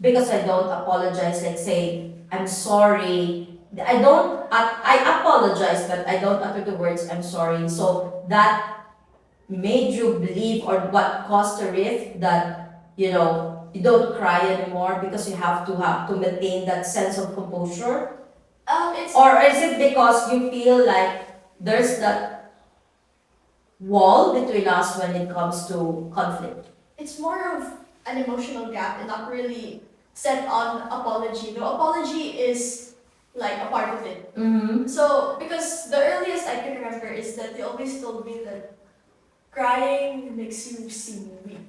because I don't apologize, like say, I'm sorry. I apologize, but I don't utter the words, I'm sorry. So that made you believe or what caused the rift that, you don't cry anymore because you have to maintain that sense of composure? Or is it because you feel like there's that wall between us when it comes to conflict? It's more of an emotional gap and not really set on apology. The apology is like a part of it. So, because the earliest I can remember is that they always told me that crying makes you seem weak.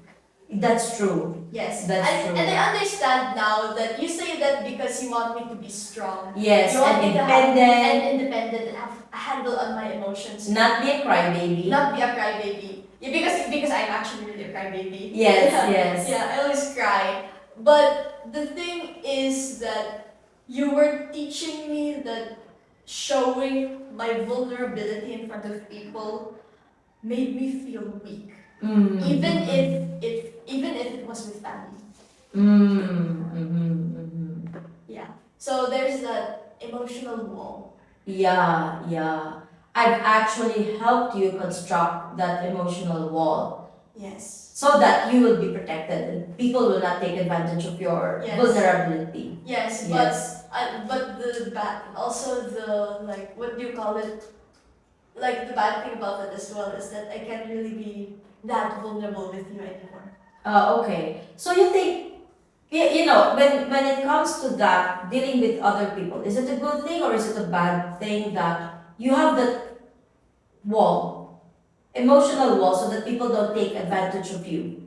That's true. Yes. That's true. And I understand now that you say that because you want me to be strong. Yes, You want and me to have independent. and independent and have a handle on my emotions. Not be a crybaby. Not be a crybaby. Yeah, because I'm actually really a crybaby. Yes, Yeah. yes. Yeah, I always cry. But the thing is that you were teaching me that showing my vulnerability in front of people made me feel weak. Even if it was with family. Yeah. So there's that emotional wall. Yeah. I've actually helped you construct that emotional wall Yes. so that you will be protected and people will not take advantage of your Yes. vulnerability. Yes, Yes. but the bad, also the what do you call it? Like the bad thing about it as well is that I can't really be that vulnerable with you anymore. Okay. So you think, when it comes to that, dealing with other people, is it a good thing or is it a bad thing that you have that wall, emotional wall, so that people don't take advantage of you?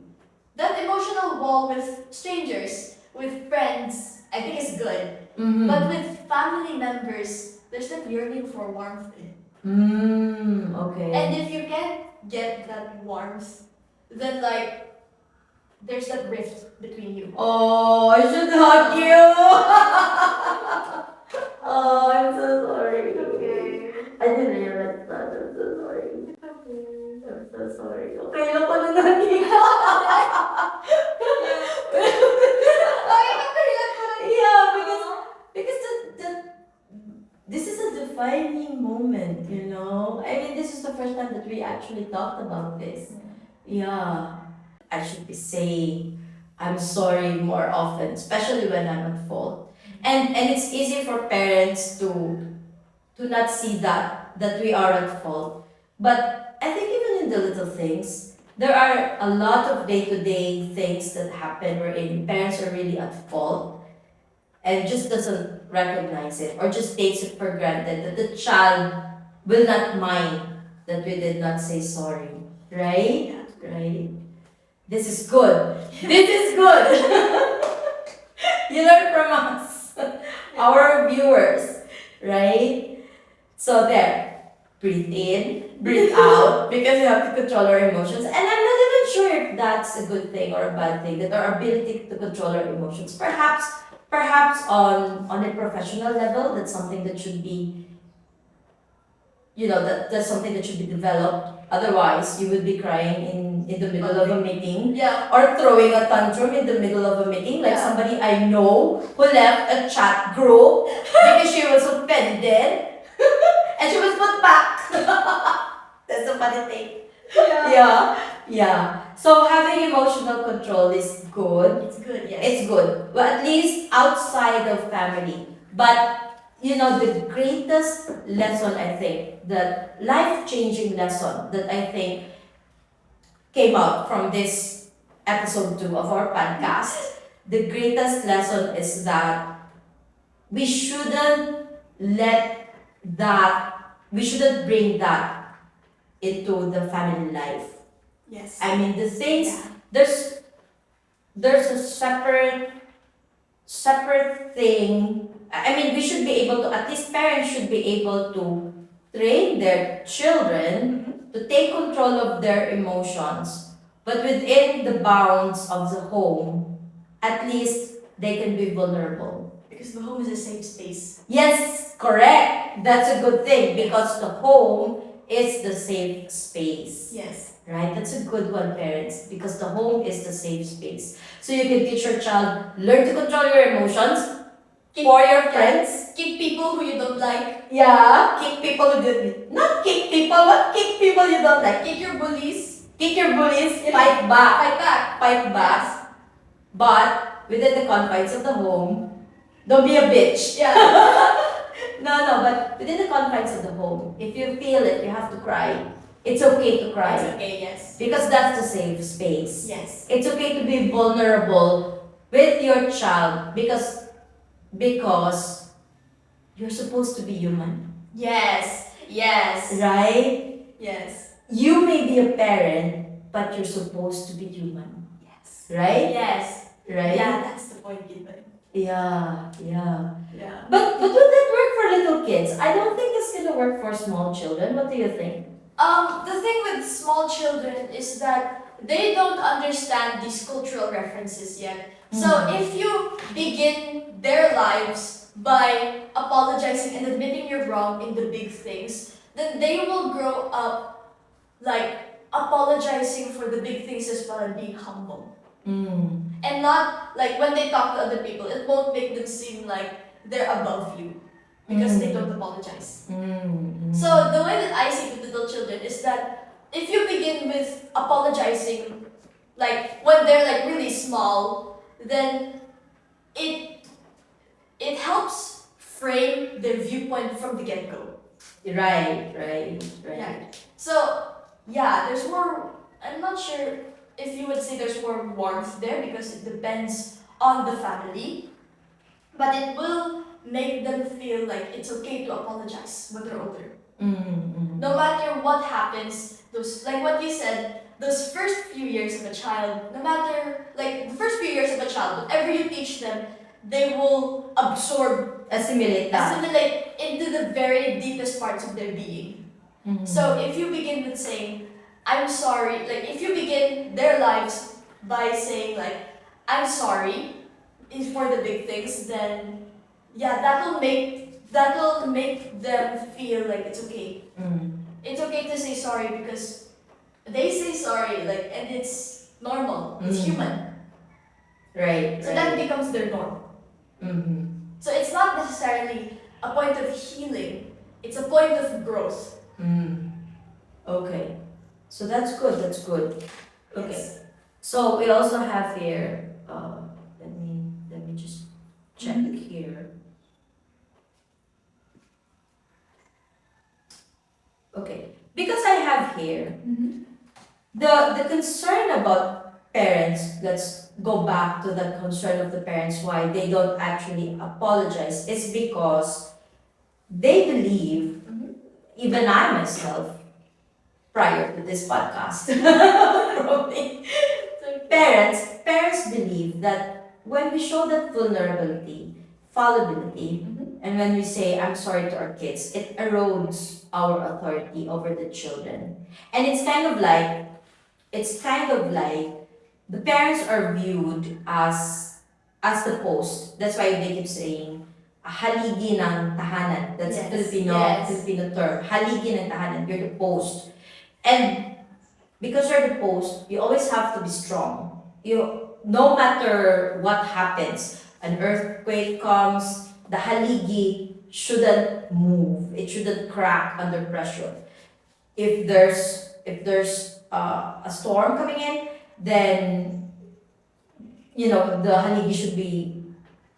That emotional wall with strangers, with friends, I think is good. Mm-hmm. But with family members, there's that yearning for warmth. Okay. And if you can't get that warmth, then there's that rift between you. Oh, I should hug you. Oh, I'm so sorry. Okay. I didn't realize that. I'm so sorry. I'm so sorry. Okay lang pala naging Yeah, because this is a defining moment, you know. I mean, this is the first time that we actually talked about this. Yeah, I should be saying I'm sorry more often, especially when I'm at fault. And it's easy for parents to not see that we are at fault. But I think even in the little things, there are a lot of day-to-day things that happen wherein parents are really at fault and just doesn't recognize it or just takes it for granted that the child will not mind that we did not say sorry. Right? Right? This is good. This is good. You learn from us, our viewers, right? So there. Breathe in, breathe out, because we have to control our emotions. And I'm not even sure if that's a good thing or a bad thing, that our ability to control our emotions. Perhaps on a professional level, that's something that should be, that's something that should be developed. Otherwise, you would be crying in the middle of a meeting. Yeah. Or throwing a tantrum in the middle of a meeting. Like somebody I know who left a chat group because she was offended. And she was put back. That's the funny thing. Yeah. So having emotional control is good. It's good, yes. It's good. But at least outside of family. But the greatest lesson, I think, the life-changing lesson that I think came out from this episode 2 of our podcast, the greatest lesson is that we shouldn't we shouldn't bring that into the family life. Yes. I mean, the things, there's a separate thing. I mean, we should be able to, at least parents should be able to train their children to take control of their emotions, but within the bounds of the home, at least they can be vulnerable. Because the home is a safe space. Yes, correct. That's a good thing because the home is the safe space. Yes. Right? That's a good one, parents, because the home is the safe space. So you can teach your child, learn to control your emotions for your friends. Kick people who you don't like. Yeah, kick people who did not kick people, but kick people you don't like. Kick your bullies. Kick your bullies, fight back. Fight back. Yes. But within the confines of the home, don't be a bitch. Yeah. No, but within the confines of the home, if you feel it, you have to cry. It's okay to cry. It's okay, yes. Because that's the safe space. Yes. It's okay to be vulnerable with your child because you're supposed to be human. Yes. Right? Yes. You may be a parent, but you're supposed to be human. Yes. Right? Yes. Right? Yeah, that's the point given. Yeah. Yeah. But would that work for little kids? I don't think it's gonna work for small children. What do you think? The thing with small children is that they don't understand these cultural references yet. So if you begin their lives by apologizing and admitting you're wrong in the big things, then they will grow up like apologizing for the big things as well and being humble. And not like when they talk to other people, it won't make them seem like they're above you because they don't apologize. So the way that I see with little children is that if you begin with apologizing, like when they're like really small, then it helps frame their viewpoint from the get-go. Right. So yeah, there's more. I'm not sure if you would say there's more warmth there because it depends on the family, but it will make them feel like it's okay to apologize when they're older. No matter what happens, those like what you said, those first few years of a child, no matter like the first few years of a child, whatever you teach them, they will Assimilate into the very deepest parts of their being. So if you begin with saying, I'm sorry, like if you begin their lives by saying like, I'm sorry is for the big things, then yeah, that'll make them feel like it's okay. It's okay to say sorry because they say sorry, like, and it's normal. It's human. Right. So that becomes their norm. So it's not necessarily a point of healing. It's a point of growth. Okay. So that's good. That's good. Okay. Yes. So we also have here. Let me just check here. Okay. Because I have here the concern about parents. Let's go back to the concern of the parents why they don't actually apologize. Is because they believe, even I myself, prior to this podcast, probably, parents believe that when we show that vulnerability, fallibility, and when we say I'm sorry to our kids, it erodes our authority over the children. And it's kind of like the parents are viewed as the post. That's why they keep saying haligi ng tahanan. That's a Filipino term. Haligi ng tahanan. You're the post. And because you're the post, you always have to be strong. No matter what happens, an earthquake comes, the haligi shouldn't move. It shouldn't crack under pressure. If there's a storm coming in, then the haligi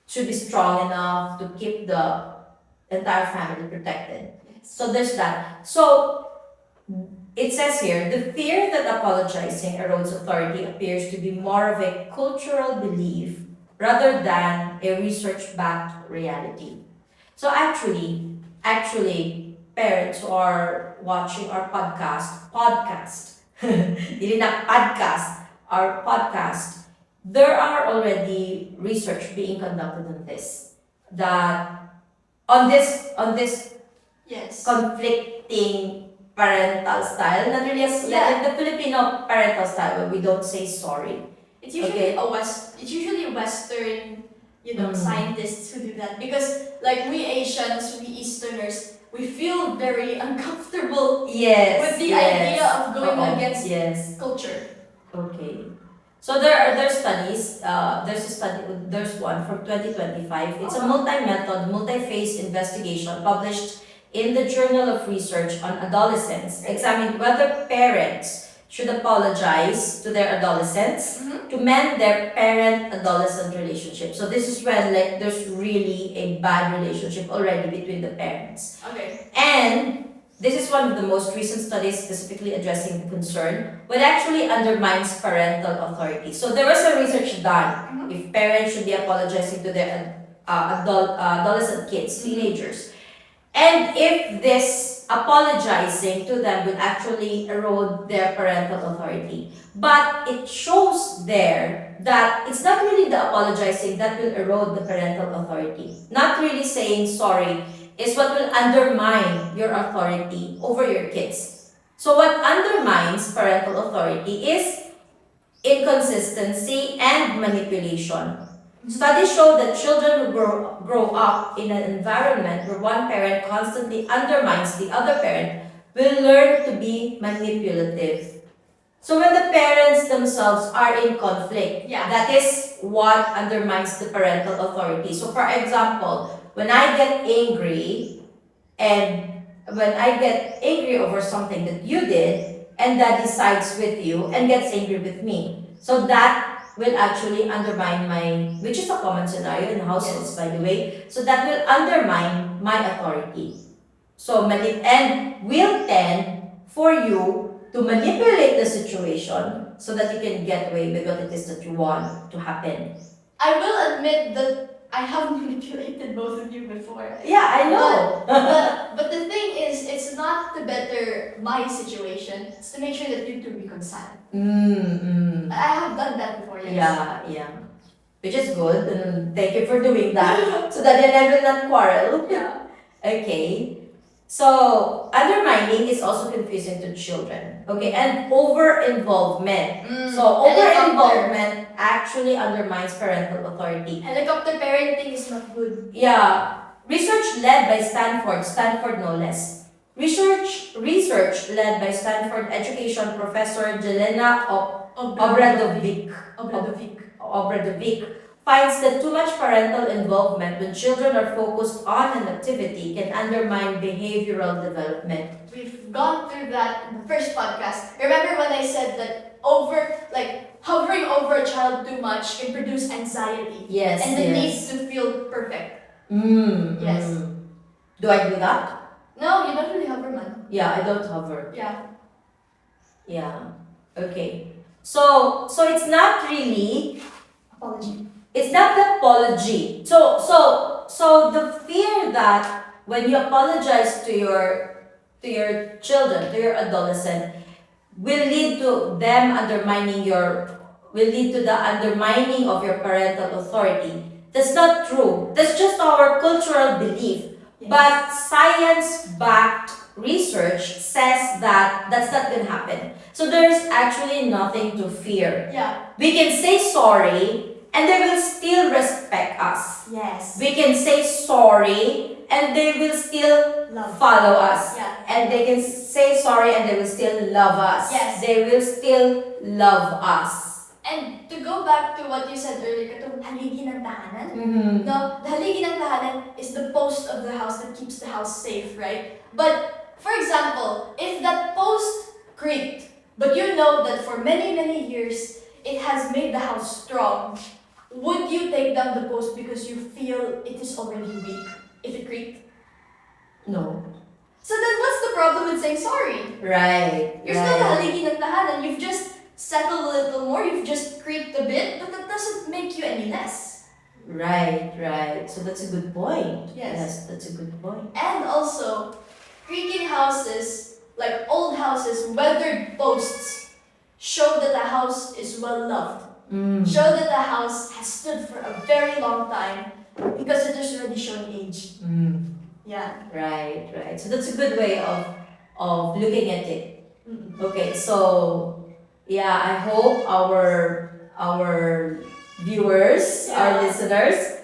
should be strong enough to keep the entire family protected. So there's that. So it says here, the fear that apologizing erodes authority appears to be more of a cultural belief rather than a research-backed reality. So actually, parents who are watching our podcast, hindi na podcast, our podcast, there are already research being conducted on this, that on this Yes. conflicting parental style, not really like the Filipino parental style where we don't say sorry. It's usually it's usually Western, scientists who do that, because like we Asians, we Easterners, we feel very uncomfortable with the idea of going against culture. Okay. So there's studies. There's one from 2025. It's a multi-method, multi-phase investigation published in the Journal of Research on Adolescents, examined whether parents should apologize to their adolescents to mend their parent-adolescent relationship. So this is when there's really a bad relationship already between the parents. Okay. And this is one of the most recent studies specifically addressing the concern, what actually undermines parental authority. So there was a research done if parents should be apologizing to their adolescent kids, teenagers. And if this apologizing to them will actually erode their parental authority. But it shows there that it's not really the apologizing that will erode the parental authority. Not really saying sorry is what will undermine your authority over your kids. So what undermines parental authority is inconsistency and manipulation. Studies show that children who grow up in an environment where one parent constantly undermines the other parent will learn to be manipulative. So when the parents themselves are in conflict, that is what undermines the parental authority. So for example, when I get angry over something that you did, and Daddy sides with you and gets angry with me, so that will actually undermine which is a common scenario in households, by the way. So that will undermine my authority. So and will tend for you to manipulate the situation so that you can get away with what it is that you want to happen. I will admit that I have manipulated both of you before. Yeah, I know. But the thing is, it's not to better my situation. It's to make sure that you two reconcile. I have done that before, yes. Yeah. Which is good, and thank you for doing that, so that you never not quarrel. Yeah. Okay. So, undermining is also confusing to children. Okay, and over-involvement. So, over-involvement actually undermines parental authority. Helicopter parenting is not good. Yeah. Research led by Stanford no less. Research led by Stanford education professor Jelena Obradovic finds that too much parental involvement when children are focused on an activity can undermine behavioral development. We've gone through that in the first podcast. Remember when I said that hovering over a child too much can produce anxiety. Yes. And the need to feel perfect. Yes. Do I do that? No, you don't really hover, man. Yeah, I don't hover. Yeah. Okay. So it's not really Apology. It's not the apology. So the fear that when you apologize to your children, to your adolescent, will lead to them will lead to the undermining of your parental authority. That's not true. That's just our cultural belief. Yes. But science-backed research says that that's not going to happen. So there's actually nothing to fear. Yeah. We can say sorry and they will still respect us. Yes. We can say sorry and they will still follow us. Yeah. And they can say sorry and they will still love us. Yes. They will still love us. And to go back to what you said earlier, katong haligi ng tahanan. No, the haligi ng tahanan is the post of the house that keeps the house safe, right? But for example, if that post creaked, but you know that for many, many years it has made the house strong, would you take down the post because you feel it is already weak if it creaked? No. So then what's the problem with saying sorry? Right. You're still the haligi ng tahanan. You've just settled a little more, you've just creaked a bit, but that doesn't make you any less. Right. So that's a good point. Yes, that's a good point. And also, creaking houses, like old houses, weathered posts, show that the house is well loved. Show that the house has stood for a very long time because it is already showing age. Yeah. Right. So that's a good way of looking at it. Okay, so yeah, I hope our viewers, our listeners,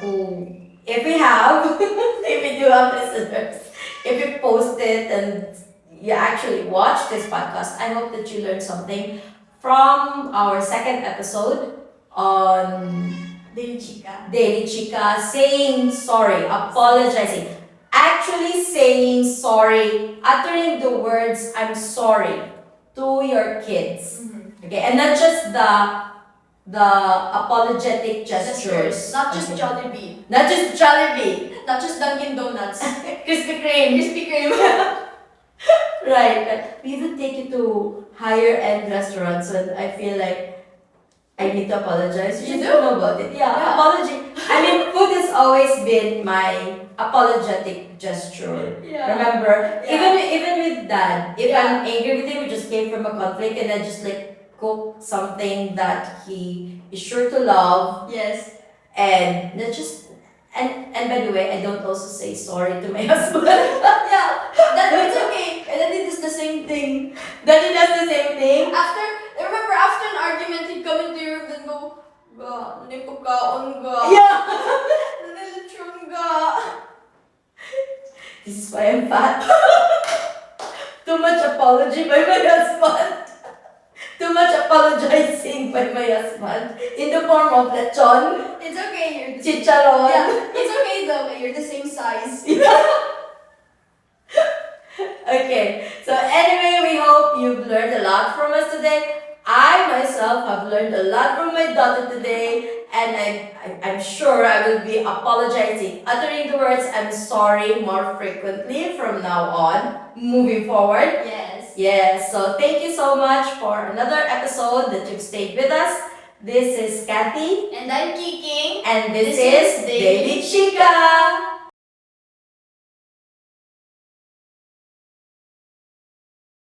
who if we have, if we do have listeners, if you post it and you actually watch this podcast, I hope that you learned something from our second episode on Daily Chica, saying sorry, apologizing, actually saying sorry, uttering the words "I'm sorry" to your kids. Okay, and not just the apologetic gestures. Not just Jollibee. Not just Jollibee. Not just Dunkin' Donuts. Krispy Kreme. Right. We even take it to higher end restaurants and I feel like I need to apologize. You do? don't know about it. Yeah, apology. I mean, food has always been my apologetic gesture. Yeah. Remember? Yeah. Even with Dad, if I'm angry with him, we just came from a conflict and I just cook something that he is sure to love. Yes. And that just and by the way, I don't also say sorry to my husband. Yeah, that's okay. And then he does the same thing. Daddy does the same thing. Remember after an argument, he'd come into your room and go, "Ga, nipagkaon ga. Yeah. Nalilitsyon ga." This is why I'm fat. Too much apology by my husband. Too much apologizing by my husband in the form of lechon, It's okay, you're the chicharon. Yeah, it's okay though. You're the same size. Okay, so anyway, we hope you've learned a lot from us today. I myself have learned a lot from my daughter today, and I'm sure I will be apologizing, uttering the words "I'm sorry" more frequently from now on, moving forward. Yes, so thank you so much for another episode that you've stayed with us. This is Kathy. And I'm Kiking. And this is Daily Chica.